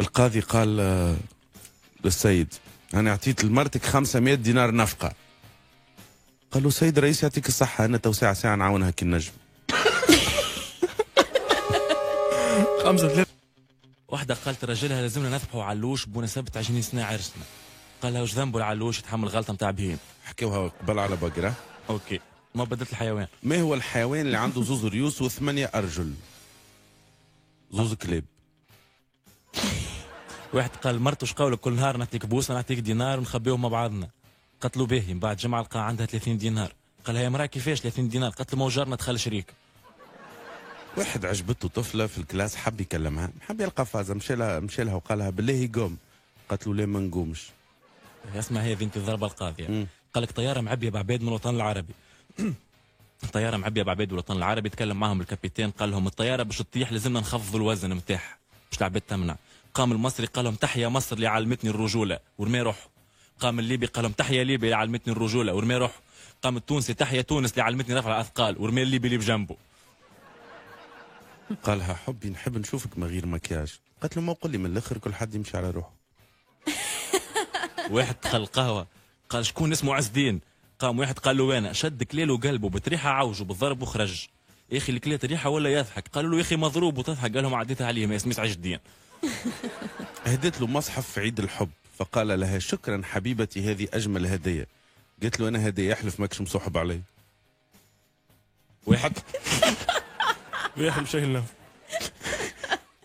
S1: القاضي قال للسيد انا اعطيت لمرتك 500 دينار نفقه. قال له سيد رئيس يعطيك الصحه انا تو ساعه نعاونها كي نجم.
S3: 5-3.
S4: واحدة قالت رجلها لازمنا نذبحوا علوش بمناسبة 20 سنة عرسنا. قال لها وش ذنبه العلوش يتحمل غلطة نتاع بهيم.
S1: حكيوها قبل على بقره.
S4: اوكي ما بدلت الحيوان.
S1: ما هو الحيوان اللي عنده زوز ريوس و8 ارجل؟ زوز كلاب.
S4: واحد قال مرته اش قولك كل نهار نعطيك بوسه نعطيك دينار ونخبيهم مع بعضنا. قالت له باهي. من بعد جمعه لقى عندها 30 دينار. قال لها يا مراه كيفاش 30 دينار؟ قالت له ما هو جارنا دخل شريك.
S1: واحد عجبته طفله في الكلاس حب يكلمها، حب يلقى فازه، مشى لها وقال لها بالله قوم. قالت له لا ما نقومش.
S4: اسمع هذه انت الضربه القاضيه. قال لك طياره معبيه بعباد من الوطن العربي. طياره معبيه بعباد من الوطن العربي. تكلم معهم الكابيتان قال لهم الطياره باش تطيح لازمنا نخفضوا الوزن نتاعها باش العباد تمنع. قام المصري قال لهم تحيا مصر اللي علمتني الرجوله ورمي روحه. قام الليبي قال لهم تحيا ليبيا اللي علمتني الرجوله ورمي روحه. قام التونسي تحيا تونس اللي علمتني رفع الاثقال ورمي الليبي اللي بجنبه.
S1: قالها حبي نحب نشوفك من غير مكياج. قالت له ما قول لي من الاخر كل حد يمشي على روحه.
S4: واحد دخل قهوه قال شكون اسمه عز الدين؟ قام واحد قال له وانا. شد كليل وقلبه بتريحه عوجه بالضرب وخرج. يا اخي الكليت ريحه ولا يضحك؟ قالوا له يا اخي مضروب وتضحك. قال لهم عديتها عليه ما اسميش عز الدين.
S1: هديت له مصحف في عيد الحب، فقال لها شكرا حبيبتي، هذه أجمل هدية. قلت له أنا هدية، يحلف ماكش مصاحب علي.
S4: واحد
S3: واحد شايل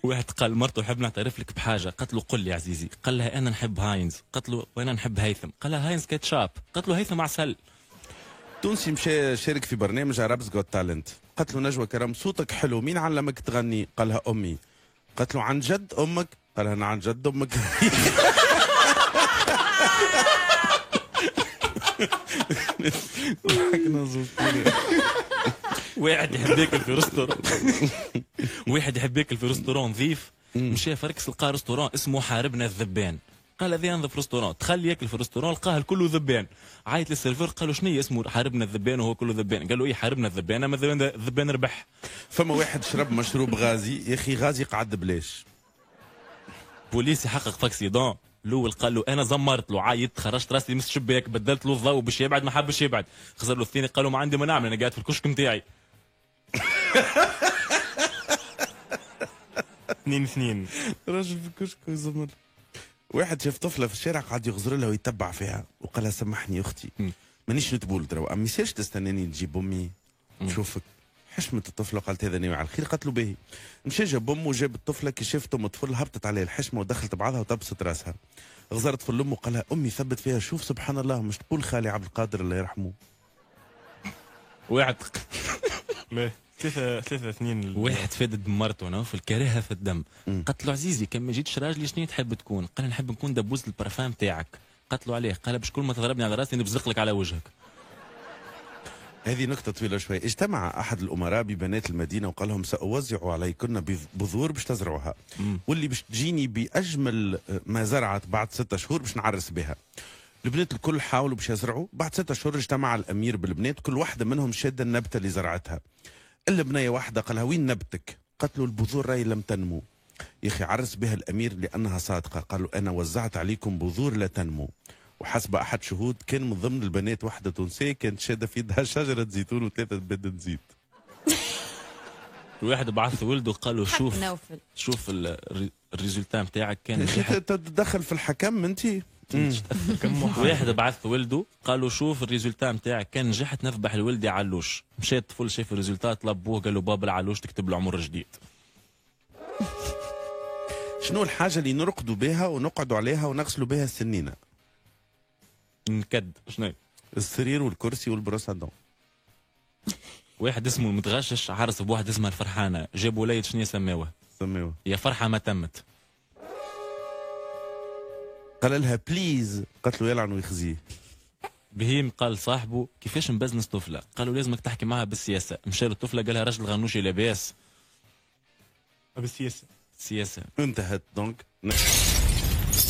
S4: واحد قال مرته حاب نعترف لك بحاجه، قالت له قل لي يا عزيزي، قال لها انا نحب هاينز، قالت له وانا نحب هيثم، قال لها هاينز كاتشاب، قالت له هيثم عسل.
S1: تونسي مشى شارك في برنامج عربز جوت تالنت، قالت له نجوى كرم صوتك حلو، مين علمك تغني؟ قالها أمي. قالت له عن جد أمك؟ قالها أنا عن جد أمك.
S4: واحد يحب ياكل في ريستورون واحد يحب ياكل في ريستورون نظيف، مشى فركس لقى ريستورون اسمه حاربنا الذبان، قال هذا ينظف ريستورون، دخل ياكل في الريستورون لقاه كله ذبان، عيط للسيرفور قالوا شنو اسمه حاربنا الذبان وهو كله ذبان، قال له ايه حاربنا الذبان، اما الذبان ربح.
S1: فما واحد شرب مشروب غازي، يا اخي غازي قعد بلاش.
S4: بوليس يحقق في اكسيدون، الاول قال له انا زمرت له، عيطت خرجت راسي من الشباك، بدلت له الضوء باش يبعد، ما حبش يبعد، خسر له الثاني، قال له ما عندي ما نعمل، انا قاعد في الكشك نتاعي.
S3: 2-2.
S1: راجل في الكشك ويزمر. واحد شاف طفله في الشارع قاعد يغزر لها ويتبع فيها، وقال لها سامحني اختي مانيش نتبول ترى، ما يصيرش تستناني تجيب امي نشوفك. حشمت الطفله قالت هذا ناوي على الخير، قالت له باهي. مشى جاب امه وجاب الطفله، كي شافت ام الطفل هبطت عليه الحشمه ودخلت بعضها وطبست راسها. غزرت في امه قال لها امي ثبت فيها، شوف سبحان الله مش تقول خالي عبد القادر الله يرحمه.
S4: واحد
S3: 3-2.
S4: واحد فادد مرته انا في الكراهه في الدم، قالت له عزيزي كان ما جيتش راجلي شنو تحب تكون؟ قال نحب نكون دبوس البرفان تاعك، قالت له عليه؟ قال باش كل ما تضربني على راسي نبزق لك على وجهك.
S1: هذه نكتة طويلة شوي. اجتمع أحد الأمراء ببنات المدينة وقال لهم سأوزع عليكن بذور باش تزرعوها، واللي باش تجيني بأجمل ما زرعت بعد 6 شهور باش نعرس بها. البنات الكل حاولوا باش يزرعوا، بعد 6 شهور اجتمع الأمير بالبنات، كل واحدة منهم شادة النبتة اللي زرعتها. إلا بنية واحدة قالها وين نبتك؟ قالت له البذور راهي لم تنمو. يا أخي عرس بها الأمير لأنها صادقة، قالوا أنا وزعت عليكم بذور لا تنمو. وحسب أحد شهود كان من ضمن البنات واحدة تونسية كانت شادة في يدها شجرة زيتون و3 بيض زيت.
S4: الواحد بعث ولده قال له شوف
S2: نوفل.
S4: شوف الريزولتا نتاعك كان
S1: تتدخل في الحكم انت.
S4: واحد بعث ولده قال له شوف الريزولتا نتاعك كان نجحت نذبح لولدي علوش، مشى الطفل شاف الريزولتا طلب بوه قال له بابا العلوش تكتب له عمر جديد.
S1: شنو الحاجة اللي نرقدوا بها ونقعدوا عليها ونغسلوا بها السنينة؟
S4: نكد شنو؟
S1: السرير والكرسي والبروسادون.
S4: واحد اسمه المتغشش عرس بواحد اسمها الفرحانة، جاب وليد شنو سماوه؟
S1: يا
S4: فرحة ما تمت.
S1: قال لها بليز، قالت له يلعن ويخزيه.
S4: بهيم قال صاحبه كيفاش نبزنس طفلة؟ قالوا لازمك تحكي معها بالسياسة، مشى للطفلة قال لها راجل غنوشي لاباس.
S3: بالسياسة.
S4: السياسة.
S1: انتهت دونك.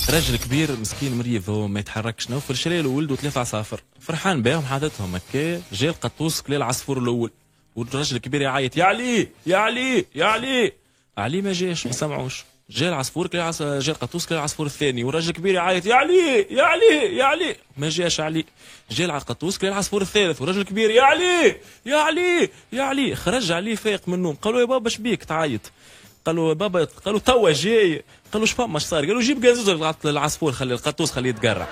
S4: راجل كبير مسكين مريض هو ما يتحركش، نوفل شري له ولده 3 عصافر، فرحان بهم حاططهم هكا، جا القطوس كلا العصفور الاول، والراجل الكبير يعيط يا علي يا علي يا علي، علي ما جاش ما سمعوش، جا العصفور كلا جا القطوس كلا العصفور الثاني، والراجل الكبير يعيط يا علي يا علي يا علي، ما جاش علي، جا القطوس كلا العصفور الثالث، والراجل الكبير يا علي يا علي يا علي، خرج علي فايق من النوم، قالوا يا بابا شبيك تعيط؟ قالوا بابا، قالوا توا جاي، قالوا شفا ماش صار؟ قالوا جيب قازوز العصفور خلي القطوس خليه يتقرع.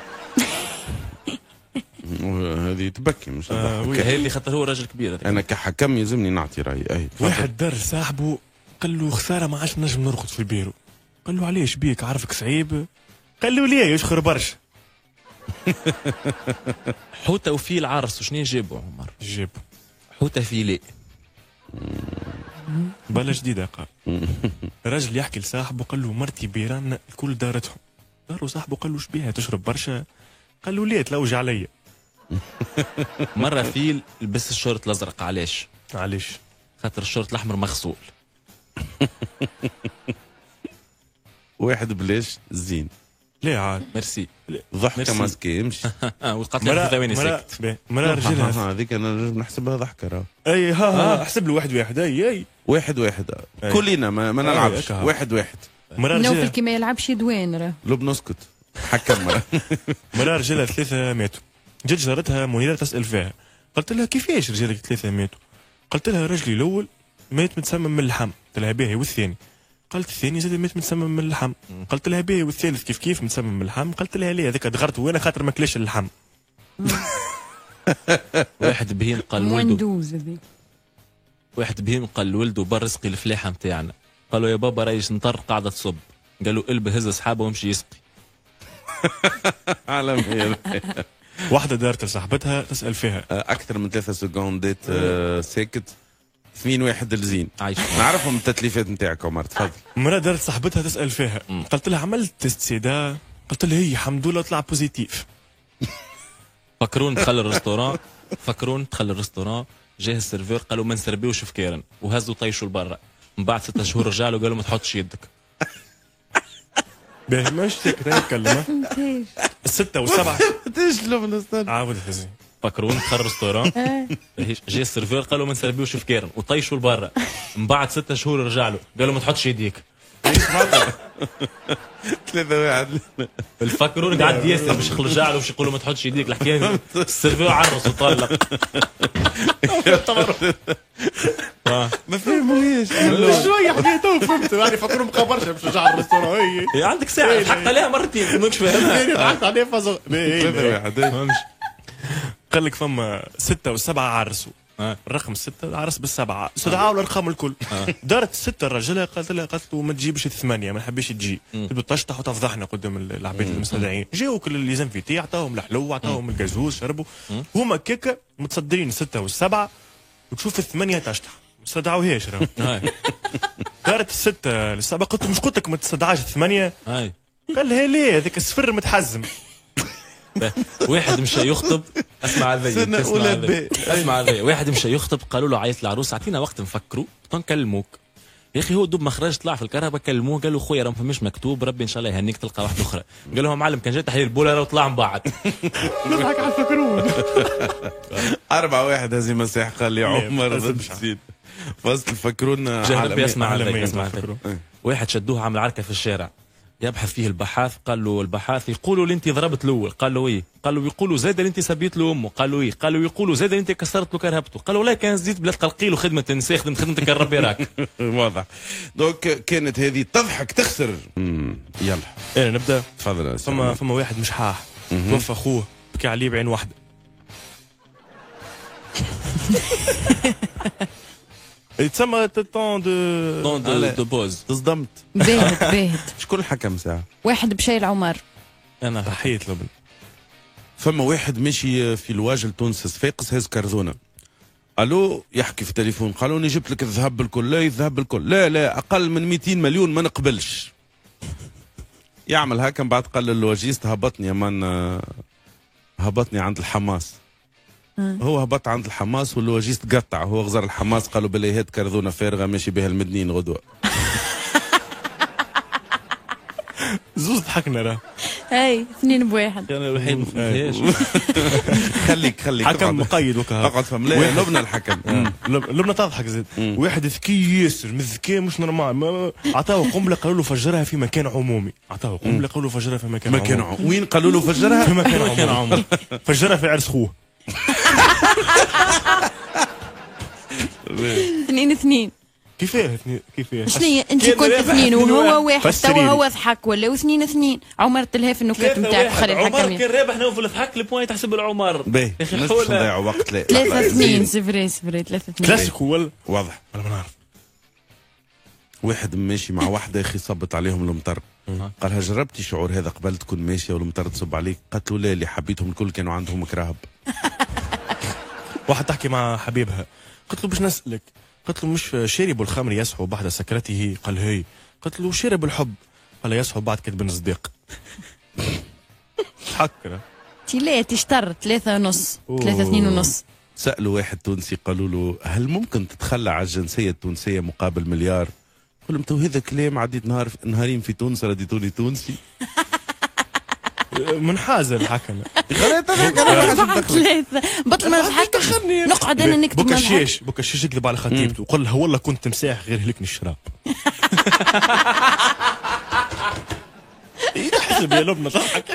S1: هذه تبكي مش
S4: هذه خاطر هو راجل كبير.
S1: انا كحكم يلزمني نعطي رايي.
S3: واحد دار صاحبه قال له خساره ما عادش نجم نرقد في البيرو، قال له علاش بيك عارفك صعيب؟ قال له ليه يشخر برشا.
S4: حوته وفيل عرس وشنو جابوا عمر؟
S3: جابوا
S4: حوته فيلي
S3: بلا جديدة. قال راجل يحكي لصاحبه قال له مرتي بيران الكل دارتهم، داروا صاحبه قال له شبيها تشرب برشا؟ قال له ليه تلوج عليا.
S4: مرة فيل لبس الشورت الازرق، علاش؟
S3: علاش؟
S4: خاطر الشورت الاحمر مغسول.
S1: واحد بلاش زين.
S3: ليه عاد؟
S4: ميرسي.
S1: ضحكة ماسكي امشي.
S4: والقتل ثواني ساكت.
S3: مرة رجلها
S1: هذيك انا نحسبها ضحكة راه.
S3: اي ها احسب له واحد اي
S1: واحد كلنا ما نلعبش. واحد
S2: نوفل كي ما يلعبش يدوين راه.
S1: لو بنسكت حكم.
S3: مرة رجلها 3 ماتوا، جات جارتها منيرة تسأل فيها، قلت لها كيفاش رجالك 3 ماتوا؟ قلت لها رجلي الاول مات متسمم من اللحم، قلت لها باهي والثاني؟ قالت الثاني زاد مات متسمم من اللحم. قلت لها باهي والثالث كيف متسمم من اللحم. قالت لها ليه هذاك دغرت وانا خاطر ما كلاش اللحم.
S4: واحد بهيم قال لولده
S2: وندوز هذي.
S4: واحد بهيم قال لولده برزقي الفلاحه نتاعنا. قالوا يا بابا رايش نطر قاعده تصب. قالوا قلب هز اصحابه وامشي يسقي.
S1: عالمية.
S3: واحده دارت لصاحبتها تسال فيها
S1: اكثر من 3 سكوندات ساكت. 2 واحد الزين
S4: عايش
S1: نعرفهم التتليفات نتاعك عمر تفضل.
S3: مرة دارت صاحبتها تسال فيها قلت لها عملت تيست سيدا. قلت لها هي الحمد لله طلع بوزيتيف.
S4: فكرون دخل الريستوران جاه السيرفور قالوا ما نسربيوش في كارن وهزوا طيشوا لبرا. من بعد 6 شهور رجعوا قالوا ما تحطش يدك.
S3: باهي مش سكت نتكلم. الستة والسبعة
S1: تشلو من الاستاذ
S3: عاود هزي.
S4: فكرون دخل الريستوران جا السيرفور قالوا ما نسربيوش في كارن وطيشوا لبرا. من بعد 6 شهور رجعوا قالوا ما تحطش يديك.
S1: 3 واحد.
S4: الفكرون قاعد ياسر باش يرجع له باش يقولوا ما تحطش يديك. الحكايه السيرفور عرس وطلق.
S1: ما فهموش
S3: شوية حكيته فهمت يعني فكروا مبقى برشا باش نرجع الريستوران. هي
S4: عندك ساعه ضحكت عليها مرتين ماكش فاهمها.
S3: ضحكت عليه فازغ.
S1: 3 واحد.
S3: قال لك فما 6 و7 عرسوا. الرقم 6 عرس بالسبعة استدعاوا الارقام الكل. دارت 6 الرجل قالت له ما تجيبش 8 ما نحبش تجي تبدا تشطح وتفضحنا قدام العباد المستدعين. جاوا كل اللي زنفيتي عطاهم الحلو عطاهم الجازوز شربوا هما كيكه متصدرين 6 و7 وتشوف 8 تشطح ما استدعوهاش. دارت 6 ل7 قلت له مش قلت لك ما تستدعاش 8. قال لها ليه هذاك الصفر متحزم.
S4: واحد مشى يخطب اسمع هذا واحد مشى يخطب قالوا له عيط العروس اعطينا وقت نفكروا نكلموك. يا اخي هو دوب مخرج طلع في الكهرباء كلموه قالوا خويا راه ما فماش مكتوب ربي ان شاء الله يهنيك تلقى واحده اخرى. قال لهم معلم كان جاي تحليل البوله وطلع من بعد.
S3: نضحك على الفكرون.
S1: 4 واحد هذه مساح قال لي عمر زيد فصل الفكرون.
S4: اسمع واحد شدوه عامل عركه في الشارع يبحث فيه البحاث. قال له البحاث يقولوا لي انت ضربت الاول. قال له ايه؟ قال له يقولوا زاد انت سبيت له امه. قال له ايه؟ قال له يقولوا زاد انت كسرت له كرهبته. قال له لا كان زيد بلا تقلقي له خدمه النساء خدمتك الربي راك.
S1: واضح. دونك كانت هذه تضحك تخسر. يلا
S3: ايه نبدا.
S1: تفضل.
S3: فما واحد مشحاح توفى اخوه بكى عليه بعين واحده. يتسمى طون
S4: دو بوز.
S1: تصدمت.
S2: باهت
S1: شكون الحكم ساعه؟
S2: واحد بشاي العمر.
S4: انا
S3: تحية لبن.
S1: فما واحد ماشي في الواجل تونس صفاقس هز كرزونه. الو يحكي في التليفون قالوا لي جبت لك الذهب بالكل. لا الذهب بالكل لا اقل من 200 مليون ما نقبلش. يعمل هكا من بعد قال للواجيست هبطني يا مان هبطني عند الحماس. هو هبط عند الحماس والواجيست قطع هو غزر الحماس قالوا بلي هاد كرذونه فارغه ماشي بها المدنيين غدوه.
S3: زوز ضحكنا راه.
S2: هاي 2 بواحد.
S4: كان الوحيد ما فهمتهاش.
S1: خليك
S3: حكم مقيد وكا
S1: اقعد فهم. لا لبنى الحكم.
S3: لبنى تضحك زاد. واحد ذكي ياسر من الذكاء مش نورمال. عطاوه قنبله قالوا له فجرها في مكان عمومي. عطاوه قنبله قالوا له فجرها في مكان عمومي.
S1: وين قالوا له فجرها؟
S3: في مكان عمومي. فجرها في عرس خوه.
S2: 2
S3: كيفاه
S2: شنو انت كنت 2 وهو واحد توا هو ضحك ولا 2 عمر تلهف النكات نتاعك خلي الحكم.
S4: عمر كان رابح نوف الضحك البوينت تحسب العمر.
S1: باهي مش نضيعوا وقت. لا
S2: 3-2 سفري 3-2
S3: كلاسيكو ولا
S1: واضح.
S3: انا ما نعرف.
S1: واحد ماشي مع واحده اخي صبت عليهم المطر. قالها جربتي شعور هذا قبل تكون ماشيه والمطر تصب عليك؟ قالت له لا اللي حبيتهم الكل كانوا عندهم كراهب.
S3: واحد تحكي مع حبيبها قلت له باش نسألك قلت له مش شارب الخمر يسحو بعد سكرته؟ قال هي. قلت له شارب الحب؟ قال يسحو بعد كتب نصديق. حكرة
S2: لا تشتر 3.5
S1: سألوا واحد تونسي قالوا له هل ممكن تتخلى على الجنسية التونسية مقابل مليار؟ قال لهم تو هذا كلام عديت نهارين في تونس رديتوني تونسي.
S3: منحازة الحكم.
S2: 3 بطل ما نضحك نقعد انا نكتب.
S3: بوكاشيش يكذب على خطيبته وقال لها والله كنت تمساح غير هلكني الشراب. يحسب يا لبنى تضحك.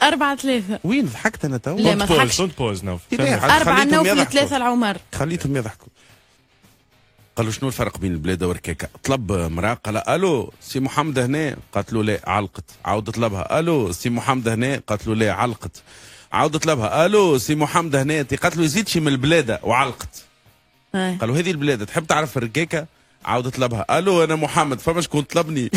S2: 4-3
S1: وين ضحكت انا تو؟
S2: لا ما ضحكش.
S3: دونت بوز ناو.
S2: 4 نوف 3 العمر.
S1: خليتهم يضحكوا. قالوا شنو الفرق بين البلاد وركاكه؟ طلب مراه قال الو سي محمد هنا، قالت له لا علقت. عاود طلبها الو سي محمد هنا، قالت له لا علقت. عاود طلبها الو سي محمد هنا، قالت له يزيد شي من البلاده وعلقت. قالوا هذه البلاد تحب تعرف الركاكه؟ عاود طلبها الو انا محمد، فما شكون طلبني.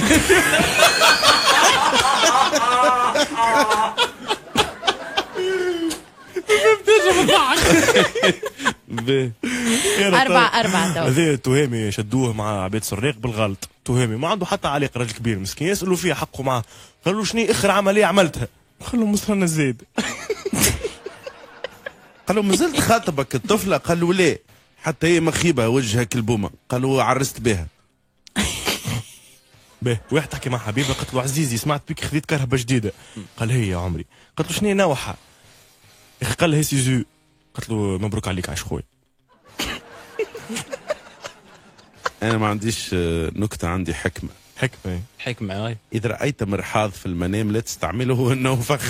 S2: أربعة تو.
S3: هذا تهامي شدوه مع عبيد سراق بالغلط، تهامي ما عنده حتى علاقه، راجل كبير مسكين يسالوا فيه حقه معاه. قالوا شنو اخر عمليه عملتها؟ قال له مصرنا الزيد.
S1: قالوا مازلت خاطبك الطفله؟ قالوا لا حتى هي مخيبه وجهها كالبومه. قالوا عرست بها.
S3: باهي واحد تحكي مع حبيبه قالت له عزيزي سمعت بك خذيت كهرباء جديده. قال هي يا عمري. قالت له شنو نوعها؟ يا اخي قال لها سيزو. قالت له مبروك عليك عايش خويا.
S1: انا ما عنديش نكته، عندي حكمه.
S3: حكمه
S4: حكمة هاي.
S1: اذا رايت مرحاض في المنام لا تستعمله انه فخ.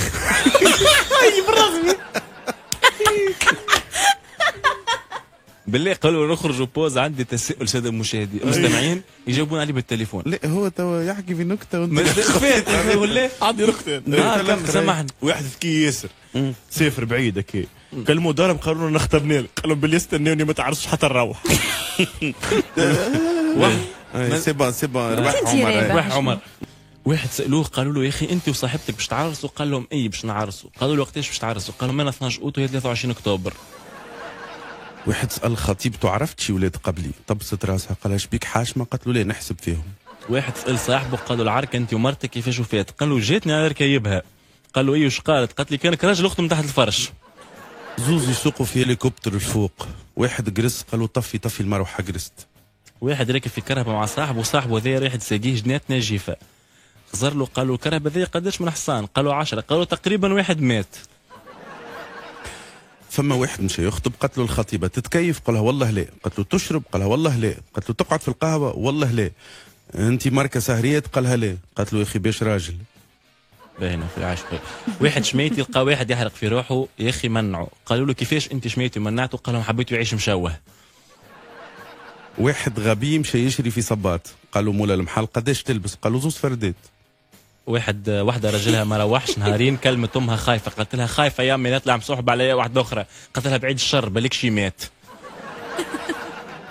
S4: بالله قالوا نخرجوا بوز، عندي تساؤل ساده المشاهدين المستمعين يجاوبون عليه بالتليفون.
S1: لا هو توا يحكي في نكته وانت
S4: ما خفيت ولا
S3: عندي نكته.
S4: كم سامحني.
S3: واحد ذكي ياسر سافر بعيد هكا كلموا دارهم قالوا له نخطبنا لك، قالوا باللي استنوني ما تعرفش حتى نروح.
S1: سي بون سي بون ربح
S2: أنت
S1: عمر.
S2: رابح.
S4: راح عمر. واحد سالوه قالوا له يا اخي انت وصاحبتك باش تعرسوا؟ قال لهم اي باش نعرسوا. قالوا له وقتاش باش تعرسوا؟ قال لهم انا 12 اوت وهي 23 اكتوبر.
S1: واحد سال خطيبته عرفت شي ولاد قبلي؟ طبست راسها قال اش بيك حاشمه؟ قالت له لا نحسب فيهم.
S4: واحد سال صاحبه قال له العركه انت ومرتك كيفاش وفات؟ قال له جاتني على ركايبها. قال له اي وش قالت؟ قالت لي كانك راجل اخته من تحت الفرش.
S1: زوز يسوقوا في هليكوبتر الفوق، واحد جرس قالوا طفي المروحه جرست.
S4: واحد راكب في كرهبه مع صاحبه، وصاحبه ذا رايح تساقيه جنات ناجفه. خزر له قالوا الكرهبه ذي قداش من حصان؟ قالوا 10. قالوا تقريبا واحد مات.
S1: فما واحد مشى يخطب، قالت له الخطيبه تتكيف؟ قالها والله لا. قالت له تشرب؟ قالها والله لا. قالت له تقعد في القهوه؟ والله لا. انت ماركه سهريات؟ قالها لا. قالت له يا اخي باش راجل.
S4: باينه في العاش. واحد شميتي لقى واحد يحرق في روحه، يا اخي منعه. قالوا له كيفاش انت شميتي ومنعته؟ قال لهم حبيت يعيش مشوه.
S1: واحد غبي مشى يشري في صباط، قالوا مولا المحل قداش تلبس؟ قالوا زوز فردات.
S4: واحده راجلها ما روحش نهارين، كلمت امها خايفه، قالت لها خايفه يا امي لا تطلع مصوحبه عليا واحده اخرى. قالت لها بعيد الشر بالك شي مات.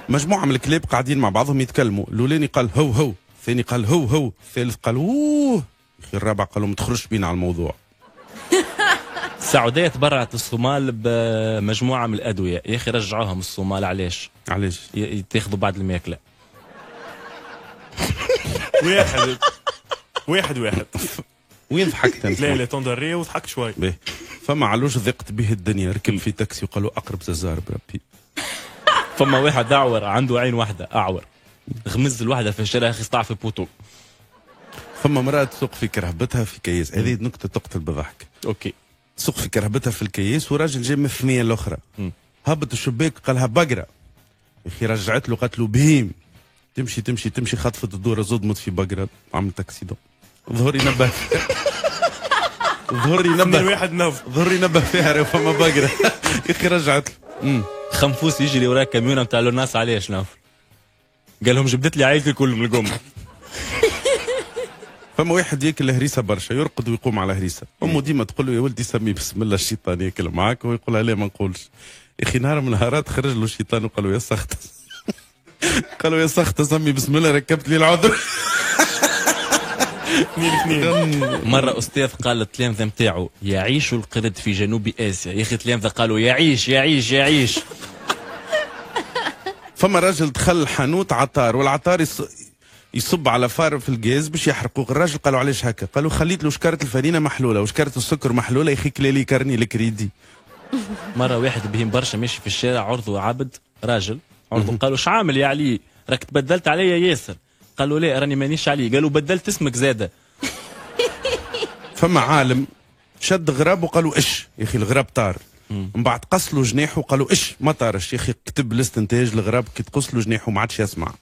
S1: مجموعه من الكلاب قاعدين مع بعضهم يتكلموا، الاولاني قال هو هو، الثاني قال هو هو، الثالث قال اوه، اخي الرابع قالوا ما تخرجش بينا على الموضوع.
S4: السعوديه تبرعت الصومال بمجموعه من الادويه، يا اخي رجعوهم الصومال. علاش؟
S1: علاش؟
S4: يتاخذوا بعد الماكله.
S3: واحد
S1: وين ضحكت انت؟
S3: لا تندريه وضحك شوي.
S1: باهي فما علوش ضيقت به الدنيا، ركب في تاكسي وقالوا اقرب ززار بربي.
S4: فما واحد اعور عنده عين واحده، اعور غمز الواحده في الشارع، اخي سطع في بوتو.
S1: فما مرأة تسوق في كرهبتها في كياس، هذه نكتة تقتل بالضحك.
S4: اوكي.
S1: تسوق في كرهبتها في الكياس وراجل جاي من الثنية الأخرى. هبط الشباك قالها بقرة. يا أخي رجعت له قالت له بهيم. تمشي خطفت الدورة صدمت في بقرة، عملت اكسيدون. ظهري نبه ظهري نبه فيها راه فما بقرة. يا أخي رجعت له.
S4: خنفوس يجي لي وراك كاميون بتاع الناس علاش نافل؟ قال لهم جبدت لي عائلتي كلهم القم.
S1: فما واحد ياكل هريسه برشا، يرقد ويقوم على هريسه، امه ديما تقول له يا ولدي سمي بسم الله الشيطان ياكل معاك، ويقول لا ما نقولش. يا اخي نهار من النهارات خرج له الشيطان وقال له يا سخته قالوا يا سخته سمي بسم الله ركبت لي العذر.
S4: مره استاذ قال للتلامذه نتاعو يعيش القرد في جنوب اسيا، يا اخي التلامذه قالوا يعيش.
S1: فما راجل دخل الحانوت عطار، والعطار يصب على فار في الغاز باش يحرقوه. الراجل قالوا علاش هكا؟ قالوا خليت له شكاره الفرينه محلوله وشكاره السكر محلوله، يا اخي كلالي كرني الكريدي.
S4: مره واحد بهم برشا ماشي في الشارع، عرضوا عبد راجل عرضوا، قالوا اش عامل يا علي؟ راك تبدلت عليا ياسر. قالوا لا راني مانيش علي. قالوا بدلت اسمك زاده.
S1: فما عالم شد غراب وقالوا اش، يا اخي الغراب طار. من بعد قص له جناحه وقالوا اش ما طارش، يا اخي كتب الاستنتاج الغراب كي تقص له جناحه ما عادش يسمع.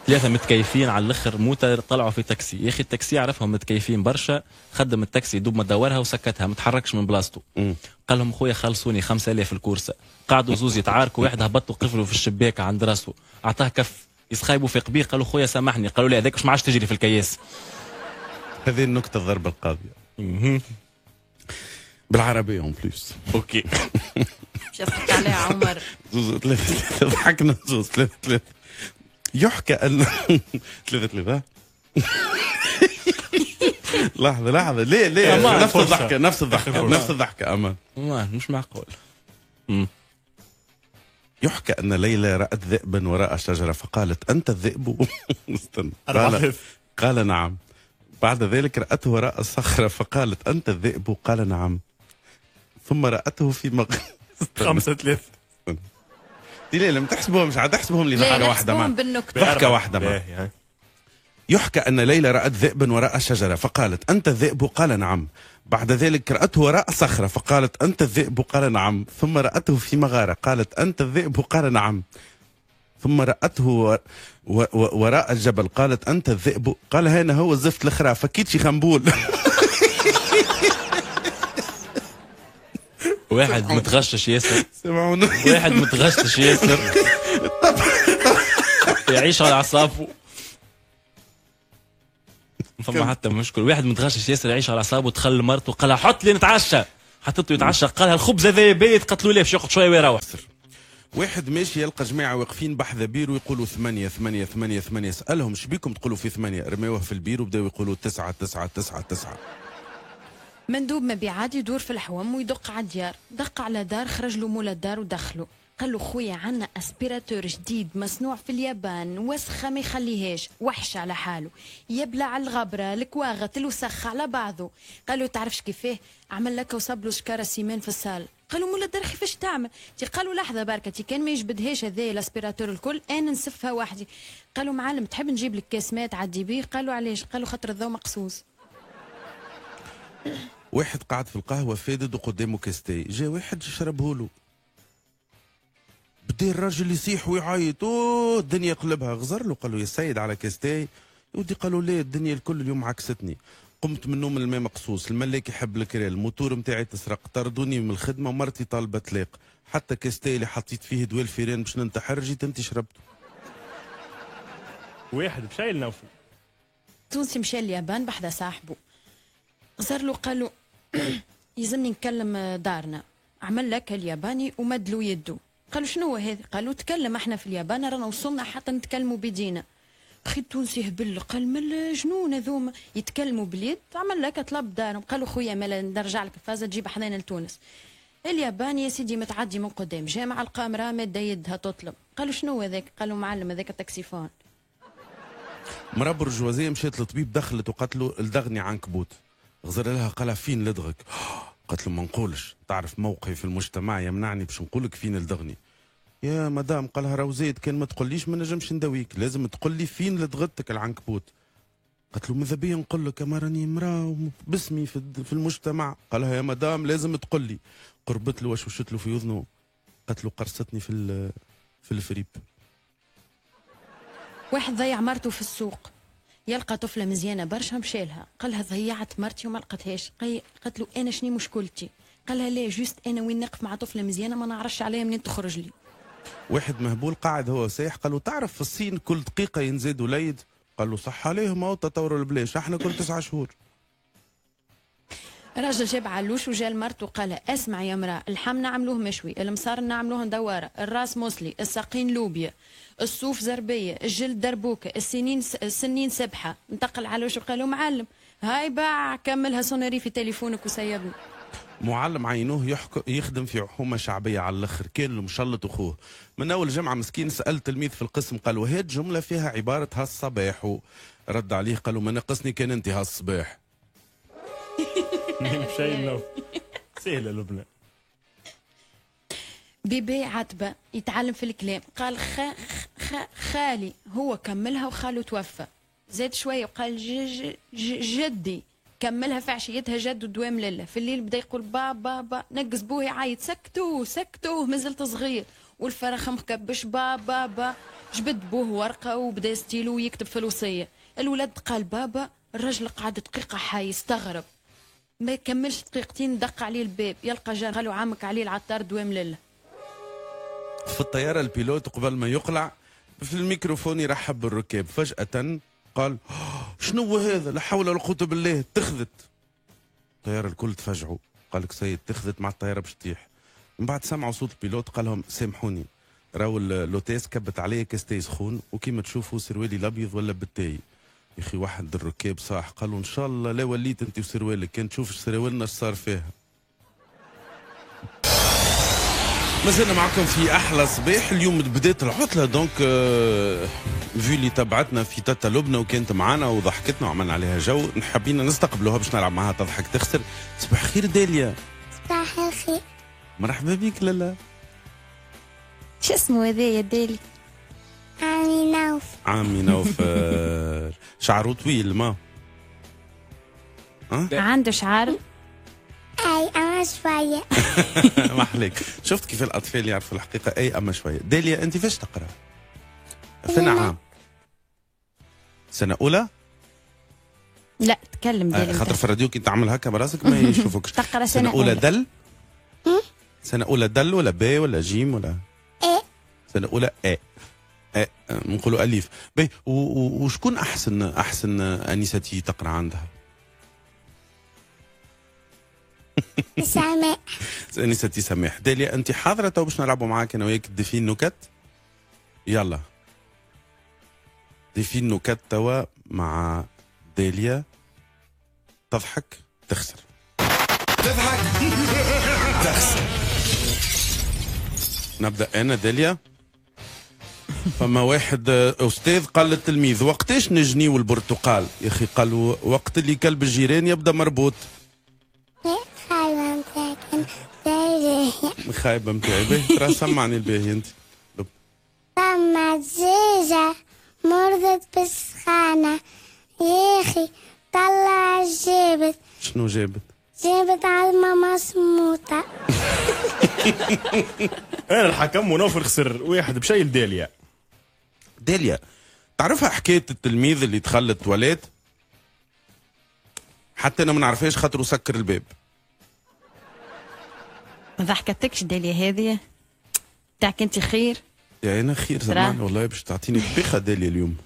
S4: ثلاثة متكيفين على الاخر موتى طلعوا في تاكسي، يا اخي التاكسي عرفهم متكيفين برشا، خدم التاكسي دوب ما دورها وسكتها ما تحركش من بلاصتو. قال لهم خويا خلصوني 5000 الكورسه. قعدوا زوز يتعاركوا، واحد هبطوا قفلوا في الشباك عند راسه، اعطاه كف يسخايبوا في قبيه، قالوا خويا سامحني، قالوا لي هذاك مش ما عادش تجري في الكياس.
S1: هذه النكته الضربه القاضيه بالعربيه اون بليس.
S4: اوكي.
S2: باش يضحك عليها عمر.
S1: زوز ثلاثة ضحكنا زوز ثلاثة. يحكى أن ثلاثة لحظة ليه نفس الضحكة أمان
S4: مش معقول.
S1: يحكى أن ليلى رأت ذئبا وراء شجرة فقالت أنت الذئب؟ قال نعم. بعد ذلك رأته وراء الصخرة فقالت أنت الذئب؟ قال نعم. ثم رأته في
S3: 5-3.
S1: دي لما تحسبوهم مش عاد تحسبوهم لي حاجة واحدة ما ضحكة واحدة ما. يحكى أن ليلى رأت ذئبا وراء شجرة فقالت أنت الذئب؟ قال نعم. بعد ذلك رأته وراء صخرة فقالت أنت الذئب؟ قال نعم. ثم رأته في مغارة قالت أنت الذئب؟ قال نعم. ثم رأته وراء الجبل قالت أنت الذئب؟ قال هنا هو الزفت الأخرى فكيت شي خنبول.
S4: واحد متغشش ياسر.
S1: سمعونا.
S4: واحد متغشش ياسر يعيش على اعصابه. فما حتى مشكل، واحد متغشش ياسر يعيش على اعصابه، دخل مرته قال حط لي نتعشى، حطته يتعشى، قالها الخبز هذا بايت، قتلوا ليه باش ياخذ شويه ويروح.
S1: واحد ماشي يلقى جماعه واقفين بحذا بير ويقولوا 8 8 8 8. سالهم ايش بيكم تقولوا في 8؟ رميوه في البير وبداوا يقولوا 9 9 9 9.
S2: مندوب مبيعات يدور في الحوم ويدق على الديار، دق على دار، خرج له مول الدار ودخلوا، قال له خويا عنا اسبيراتور جديد مصنوع في اليابان، وسخه ما يخليهاش، وحش على حاله، يبلع الغبره الكواغه الوسخ على بعضه. قال له تعرفش كيفاه؟ عمل لك وصب له شكاره سيمان في الصال. قالوا مول الدار كيفاش تعمل؟ قالوا لحظه بركتي كان ما يجبدهاش هذا الاسبيراتور الكل انا نسفها وحدي. قالوا معلم تحب نجيب لك كاس ماء تعدي بيه؟ قالوا علاش؟ قالوا خاطر الضوء مقصوص.
S1: واحد قاعد في القهوه فادد وقدامه كاستي، جا واحد يشربه له، بدا الراجل يصيح ويعيط، اوه الدنيا قلبها. غزر له قال له يا سيد على كاستي ودي. قالوا ليه الدنيا الكل اليوم عكستني، قمت من النوم الماء مقصوص، الملاك يحب الكرال، الموتور نتاعي تسرق، طردوني من الخدمه، مرتي طالبه طلاق، حتى كاستي اللي حطيت فيه دواء الفيران باش ننتحر جيت انت شربته.
S3: واحد بشاي النوفل
S2: تونسي مشى اليابان بحذا صاحبه، صار له قال له يلزمني نكلم دارنا. عمل لك الياباني ومد له يده، قالوا شنو هذا؟ قالوا تكلم احنا في اليابان رانا وصلنا حتى نتكلموا بدينا. اخي التونسي هبل، قال من الجنون هذوما يتكلموا باليد. عمل لك طلب دارهم، قالوا خويا مالا نرجع لك الفازه تجيب حدانا لتونس. الياباني يا سيدي متعدي من قدام، جامع القامره ماده يدها تطلب. قالوا شنو هذاك؟ قالوا معلم هذاك التاكسيفون.
S1: مرا برجوازيه مشات للطبيب، دخلت وقالت له الدغني عنكبوت. غزر لها قالها فين لدغك؟ قالت له ما نقولش، تعرف موقعي في المجتمع يمنعني باش نقولك فين لدغني. يا مدام قالها راهو زايد كان ما تقوليش ما نجمش نداويك، لازم تقول لي فين لدغتك العنكبوت. قالت له ماذا بيا نقول لك اما راني امراه باسمي في المجتمع. قالها يا مدام لازم تقول لي. قربت له وشوشت له في اذنه، قالت له قرصتني في الفريب.
S2: واحد ضيع مرته في السوق، يلقى طفله مزيانه برشا مشالها، قالها ضيعت مرتي وما لقتهاش. قالت له انا شني مشكلتي؟ قالها لا جوست انا وين نقف مع طفله مزيانه ما نعرفش عليها منين تخرج لي.
S1: واحد مهبول قاعد هو سايح، قال له تعرف في الصين كل دقيقه ينزاد وليد؟ قال له صح عليهم او تطور البلاش، احنا كل 9 شهور.
S2: راجل جاب علوش وجا لمرته قال اسمع يا مراه، اللحم نعملوه مشوي، المصار نعملوه دواره، الراس موسلي، الساقين لوبيا، الصوف زربيه، الجلد دربوكه، السنين سبحه. انتقل علوش وقال له معلم هاي باع كملها سونري في تليفونك وسيبني.
S1: معلم عينوه يخدم في حومه شعبيه على الاخر، كان له مشلط اخوه. من اول جمعه مسكين سال تلميذ في القسم قال وهي جمله فيها عباره هالصباح، رد عليه قال له ما ناقصني كان انت هالصباح.
S3: بشاي النوفل سهله لبنان.
S2: بيبي عتبه يتعلم في الكلام، قال خالي، هو كملها وخاله توفى، زاد شويه وقال جدي، كملها في عشيتها جد ودوام لله. في الليل بدا يقول بابا نقص بوه يعيط، سكتوه مازلت صغير. والفرخ مكبش بابا جبد بوه ورقة وبدا ستيلو ويكتب في الوصية. الولد قال بابا، الرجل قعد دقيقة حي استغرب، ما يكملش دقيقتين دق عليه الباب، يلقى جار قالوا عامك عليه العطار دوام لله.
S1: في الطيارة البيلوت قبل ما يقلع في الميكروفون يرحب بالركاب، فجأة قال شنو هذا؟ لا حول ولا قوة بالله، اتخذت. الطيارة الكل تفجعوا، قال لك سيد اتخذت مع الطيارة باش تطيح. من بعد سمعوا صوت البيلوت قال لهم سامحوني، راهو اللوتيس كبت عليا كاستي سخون وكيما تشوفوا سروالي الابيض ولا بالتاي. يا اخي واحد الركاب صاح قالوا ان شاء الله لا وليت انت وسروالك، كان تشوف سروالنا اش صار فيها. مازلنا معكم في احلى صباح. اليوم بدات العطله دونك فيو اللي تبعتنا في تاتا لبنى وكانت معانا وضحكتنا وعملنا عليها جو، حابين نستقبلوها باش نلعب معاها تضحك تخسر. صباح خير داليا.
S6: صباح الخير.
S1: مرحبا بك لالا.
S6: شو اسمه هذا يا دالي؟ عمي نوف.
S1: عمي نوفل. شعره طويل ما
S2: عنده شعر.
S6: اي اما شوية.
S1: ما عليك، شفت كيف الاطفال يعرفوا الحقيقه. اي اما شويه. داليا انت فاش تقرا؟ سنة عام؟ سنة أولى؟
S2: لا تكلم دالي.
S1: خاطر في الراديو كي تعمل هكا براسك ما يشوفوكش.
S2: تقرا
S1: سنة أولى دل؟ سنة أولى دل ولا ب ولا جيم ولا؟
S6: ايه.
S1: سنة أولى ايه. ايه نقولوا أليف. باهي وشكون أحسن أنيستي تقرا عندها؟
S6: سماح.
S1: أنيستي سماح. داليا أنت حاضرة تو باش نلعبوا معاك أنا وياك ديفين نكت؟ يلا. ديفين نكت توا مع داليا. تضحك تخسر. تضحك تخسر. نبدأ أنا داليا. فما واحد أستاذ قال للتلميذ وقتاش نجنيو البرتقال؟ يا أخي قالوا وقت اللي كلب الجيران يبدأ مربوط.
S6: خايبة متاعك انت.
S1: خايبة متاعي. باهي ترى سمعني الباهي أنت.
S6: فما دجاجة مرضت بالسخانة، يا اخي طلع جابت.
S1: شنو جابت؟
S6: جابت علمة مسموطة.
S3: انا الحكم ونوفل خسر واحد بشي لداليا.
S1: داليا تعرفها حكاية التلميذ اللي دخل التواليت حتى انا ما نعرفهاش خاطر سكر الباب.
S2: ما ضحكتكش داليا هذه تاعك انت خير.
S1: يا انا خير زمان والله باش تعطيني طبيخة داليا اليوم.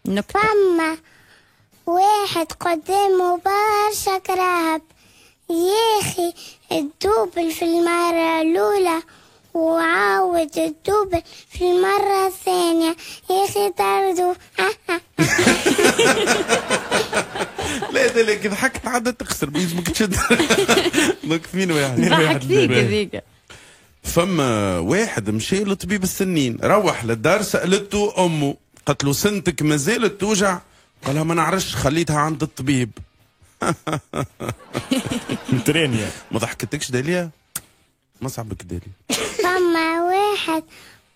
S2: نكتة.
S6: فما واحد قدامه برشا كراهب، يا اخي الدوبل في المرة الأولى وعاود الدوبل في المرة الثانية، يا اخي طردوا.
S1: لا داليا كي ضحكت عادة تخسر بيزمك تشد. دونك مين واحد؟
S2: ضحك فيك هذيك.
S1: فما واحد مشى لطبيب السنين، روح للدار سألته أمه قالت له سنتك ما زالت توجع؟ قالها ما نعرفش خليتها عند الطبيب.
S3: مترانية.
S1: ما ضحكتكش داليا؟ ما صعبك داليا.
S6: فما واحد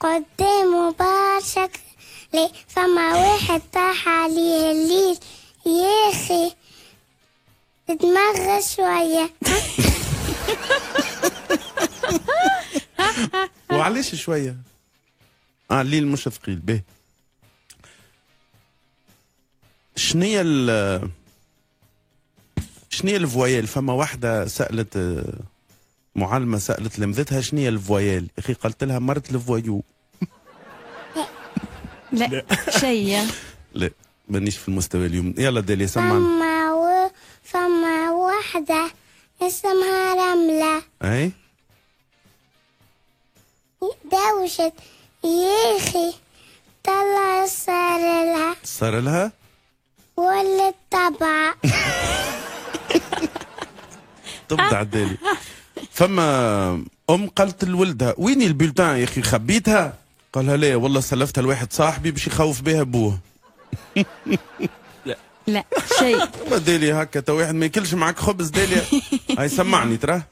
S6: قدامه برشا ليه فما واحد طاح عليه الليل، يا اخي تدمغ شوية.
S1: وعليش شوية؟ الليل مش ثقيل. به شنية الفويال؟ فما واحدة سألت معلمة سألت لمذتها شنية الفويال؟ يا أخي قالت لها مرت الفويو.
S2: لا شيء.
S1: لا مانيش في المستوى اليوم. يلا داليا سمعنا.
S6: فما واحدة اسمها رملة،
S1: أي
S6: دوشت، يا اخي طلع
S1: صار لها
S6: ولا طبعا.
S1: تبدع دالي. فما قالت لولدها ويني البلتان يا اخي خبيتها؟ قالها لا والله سلفتها لواحد صاحبي باش يخوف بها ابوه.
S2: لا شيء.
S1: دالي هكا تو واحد ما ياكلش معك خبز داليا. هاي سمعني ترى.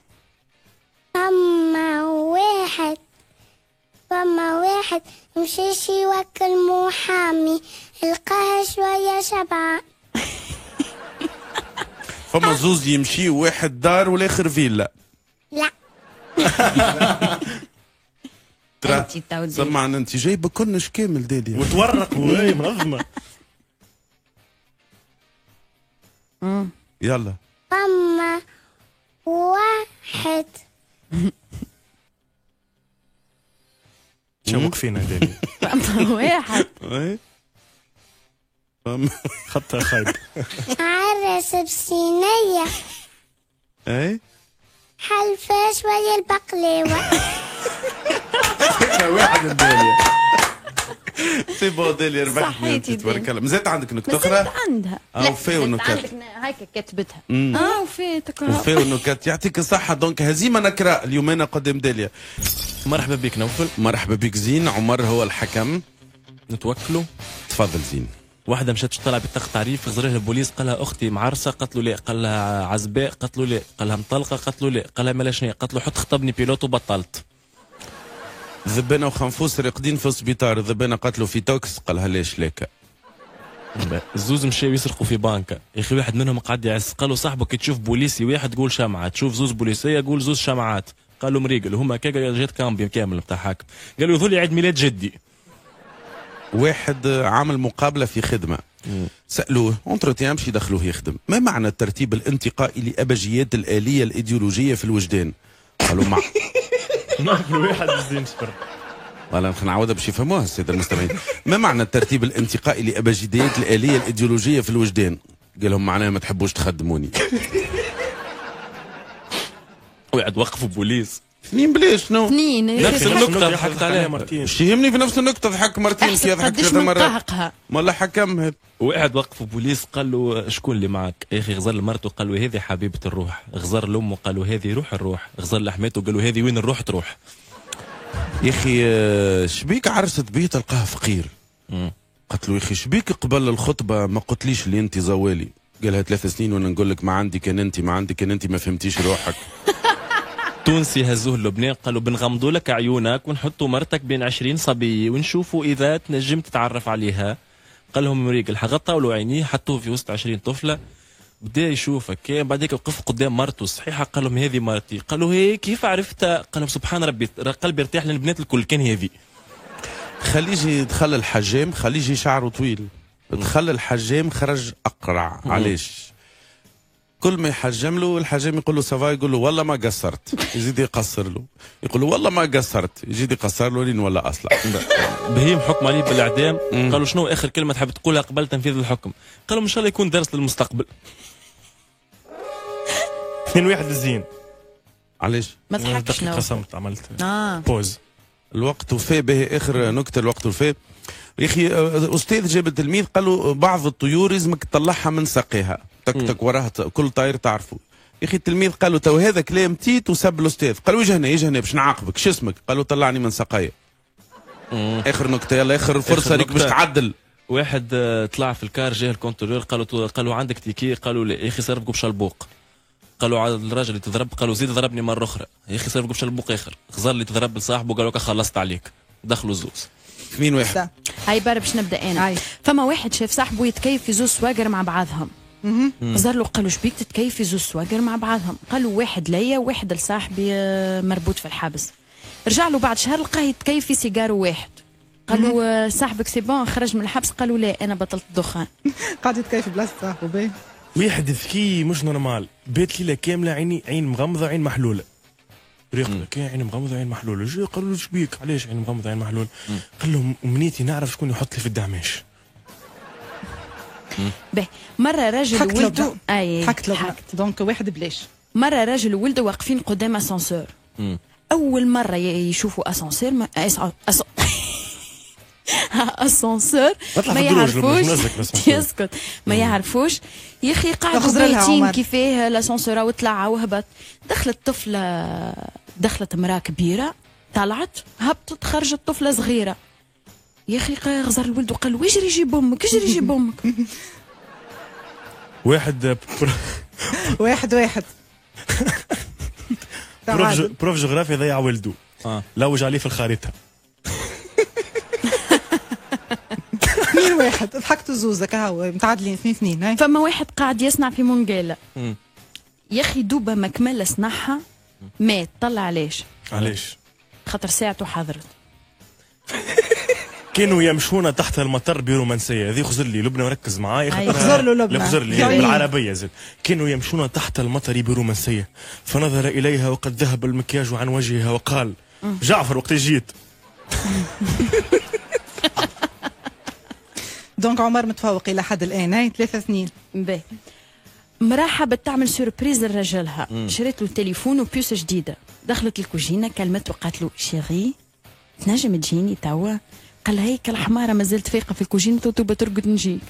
S6: فما واحد مشيش يوكل محامي، لقاها شوية شبعان.
S1: فما زوز يمشي واحد دار والاخر فيلا.
S6: لا.
S2: انت تودي
S1: سمعنا انت جايبه كلش كامل داليا
S3: وتورق وهي منظمه.
S1: يلا
S6: فما واحد
S3: شو موقفين هذول؟
S2: واحد
S1: اي
S3: خطها خايب.
S6: عرس بصينية
S1: اي
S6: حلفة شوية البقلاوة.
S1: واحد داليا سي بون داليا ربحت
S2: صحيتي
S1: تبارك الله. مازالت عندك نكتة
S2: بس
S1: أخرى؟
S2: انت عندها
S1: وفاء ونكات.
S2: عندك هيك كتبتها وفاء تكره
S1: وفاء ونكات يعطيك الصحة. دونك هزيمة نكراء اليومين قدام داليا.
S4: مرحبا بك نوفل.
S1: مرحبا بك زين. عمر هو الحكم.
S4: نتوكلوا.
S1: تفضل زين.
S4: واحدة مشات تطلع بطاقة تعريف، غزر لها البوليس قال لها اختي معرسة، قالت له لا، قال لها عزباء، قالت له لا، قال لها مطلقة، قالت له لا، قال لها مالا شنو، قالت له حط خطبني بيلوت وبطلت.
S1: ذبانة وخنفوس راقدين في السبيطار، ذبانة قتلوا في توكس، قالها ليش ليك.
S4: الزوز مشاو يسرقوا في بنكة، يا اخي واحد منهم قعد يعس، قالوا صاحبه كي تشوف بوليسي واحد قول شمعة، تشوف زوز بوليسية قول زوز شمعات، قالوا مريقل هما كاكا جات كامبي كامل نتاع حاكم، قالوا يظل عيد ميلاد جدي.
S1: واحد عامل مقابلة في خدمة، سألوه اونتروتيان باش يدخلوه يخدم، ما معنى الترتيب الانتقائي لأبجيات الآلية الإيديولوجية في الوجدان؟ قالوا مع
S3: ناكل واحد زين صبر.
S1: ولا نعاودها باش يفهموها السادة المستمعين. ما معنى الترتيب الانتقائي لأبجديات الآلية الإيديولوجية في الوجدان؟ قال لهم معناها ما تحبوش تخدموني.
S4: واحد وقفوا بوليس.
S1: اثنين بلاش شنو؟
S2: اثنين
S4: نفس النقطة ضحكت عليها
S3: مرتين.
S1: مش يهمني في نفس النقطة ضحك مرتين كي يضحك
S2: قديش
S1: 3
S2: من
S1: مرات.
S2: قهقها
S1: والله حكم هذا.
S4: واحد وقفوا بوليس قال له شكون اللي معك؟ يا اخي غزر لمرته قال له هذه حبيبة الروح، غزر لامه قال له هذه روح الروح، غزر لحماته قال له هذه وين الروح تروح.
S1: يا اخي شبيك عرست بيه تلقاه فقير. قلت له يا اخي شبيك قبل الخطبة ما قلتليش اللي انت زوالي؟ قالها 3 سنين وانا نقول لك ما عندي كان انت، ما عندي كان انت، ما فهمتيش روحك.
S4: تونسي هزوه لبنان قالوا بنغمضوا لك عيونك ونحطوا مرتك بين 20 صبي ونشوفوا اذا تنجم تتعرف عليها. قال لهم مريق الحق طاولوا عينيه حطوه في وسط 20 طفله، بدا يشوفك كي بعديك وقف قدام مرته صحيحه، قال لهم هذه مرتي، قالوا هي كيف عرفتها؟ قال لهم سبحان ربي قلبي ارتاح لان البنات الكل كان هذه.
S1: خليجي دخل الحجام، خليجي شعره طويل، دخل الحجام خرج اقرع. علاش؟ كل ما يحجم له الحجام يقول له سافا، يقول له والله ما قصرت، يزيد يقصر له، يقول له والله ما قصرت، يزيد يقصر له لين ولا اصلا.
S4: بهيم حكم عليه بالاعدام. قالوا شنو اخر كلمه تحب تقولها قبل تنفيذ الحكم؟ قالوا ان شاء الله يكون درس للمستقبل.
S3: 2-1 للزين.
S1: علاش؟
S2: ما تضحكش
S3: دقيقة
S2: نو.
S3: صمت عملت
S2: اه
S3: بوز.
S1: الوقت وفاء به. اخر نكته الوقت وفاء. يا اخي استاذ جاب التلميذ قال له بعض الطيور لازمك تطلعها من ساقيها، تك وراها كل طاير تعرفوا. يا اخي التلميذ قال له تو هذا كلام تيت وسب الاستاذ. قال له يجي هنا باش نعاقبك، شو اسمك؟ قال له طلعني من ساقيا. اخر نكته يلا، اخر فرصه لك باش تعدل.
S4: واحد طلع في الكار جاه الكونترول قالوا عندك تيكي؟ قالوا لا. يا اخي صرفقوا بشلبوق. قالوا على الراجل اللي تضرب، قالوا زيد ضربني مره اخرى. يا اخي صرفقوا بشلبوق اخر. غزر اللي تضرب لصاحبه قالوا لك خلصت عليك، دخلوا الزوز.
S1: 2-1.
S2: هاي بار باش نبدا انا. فما واحد شاف صاحبه يتكيف في زوز سواقر مع بعضهم. زار له قال له شبيك تتكيف في زوز سواقر مع بعضهم؟ قال له واحد ليا وواحد لصاحبي مربوط في الحبس. رجع له بعد شهر لقاه يتكيف في سيجارو واحد. قال له صاحبك سي بون خرج من الحبس؟ قالوا لا انا بطلت الدخان.
S5: قاعد يتكيف بلاصه صاحبه باهي.
S3: واحد ذكي مش نورمال، بيت ليله كامله عين مغمضه عين محلوله. ريقنا كان عين مغمضه عين محلوله، جا قالوا له شبيك علاش عين مغمضه عين محلوله؟ قال لهم امنيتي نعرف شكون يحط لي في الدعماش.
S2: به مره راجل ولده
S5: حكت له دونك واحد بلاش.
S2: مره راجل وولده واقفين قدام اسانسور. اول مره يشوفوا اسانسور اسانسور ما يعرفوش. يسكت ما يعرفوش يا اخي. قاعدوا بايتين كيفاه الاسانسور وطلع وهبط. دخلت طفله، دخلت امراه كبيره، طلعت هبطت خرجت طفله صغيره. يا اخي غزر الولد وقال له اجري جيب امك، اجري جيب امك.
S3: واحد بروف جغرافيا ضيع ولده، لوج عليه في الخريطه.
S5: 2-1. ضحكتوا زوزة كهو متعادلين 2-2. هاي
S2: فما واحد قاعد يصنع في منقالة. يا اخي دوبه ما كمل صنعها مات. طلع علاش؟
S3: علاش؟
S2: خاطر ساعته حضرت.
S3: كانوا يمشون تحت المطر برومانسيه. هذه خزر لي لبنى، ركز معايا.
S5: خزر له لبنى.
S3: خزر لي بالعربيه زين. كانوا يمشون تحت المطر برومانسيه فنظر اليها وقد ذهب المكياج عن وجهها وقال جعفر وقت جيت.
S5: دونك عمر متفوق الى حد الان، هاي 3-2.
S2: باهي. مراه حبت تعمل سوربريز لرجلها، شريت له تليفون وبيوس جديده، دخلت الكوجينه كلمته وقالت له شيري تنجم تجيني توا؟ قال هيك الحماره ما زلت فايقه في الكوجينه وتوبه ترقد نجيك.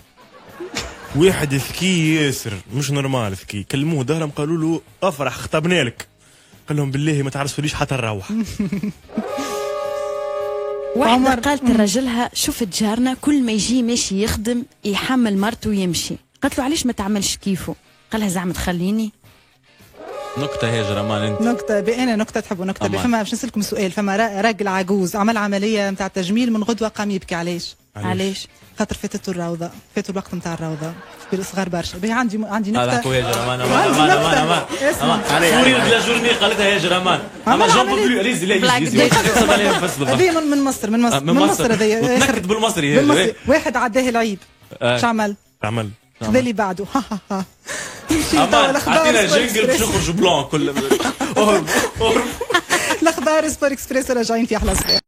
S3: واحد ذكي ياسر مش نورمال ذكي، كلموه دهرم قالوا له افرح خطبنا لك، قال لهم بالله ما تعرفوليش حتى نروح.
S2: واحدة قالت لرجلها شفت جارنا كل ما يجي ماشي يخدم يحمل مرته ويمشي، قالت له علاش ما تعملش كيفه؟ قالها زعما تخليني.
S4: نكته هي جرمان انت.
S5: نكته انا نكته تحبوا نكته فما باش نسالكم سؤال. فما راجل عجوز عمل عمليه نتاع تجميل، من غدوه قام يبكي. علاش؟ خاطر فاتته الروضه، فاتوا الوقت نتاع الروضه صغار برشا. باهي عندي نكته.
S4: هذاك هو يا جرمان. امان سوري لا جورني قالتها يا جرمان. اما جون بلو ريزي لا
S5: هذه من مصر هذه
S4: نكت بالمصري.
S5: واحد عداه العيد اش عمل؟ خذا اللي بعده.
S4: عطينا جينجل باش نخرج بلون كل
S5: الاخبار سبور اكسبريس راجعين في احلى صباح.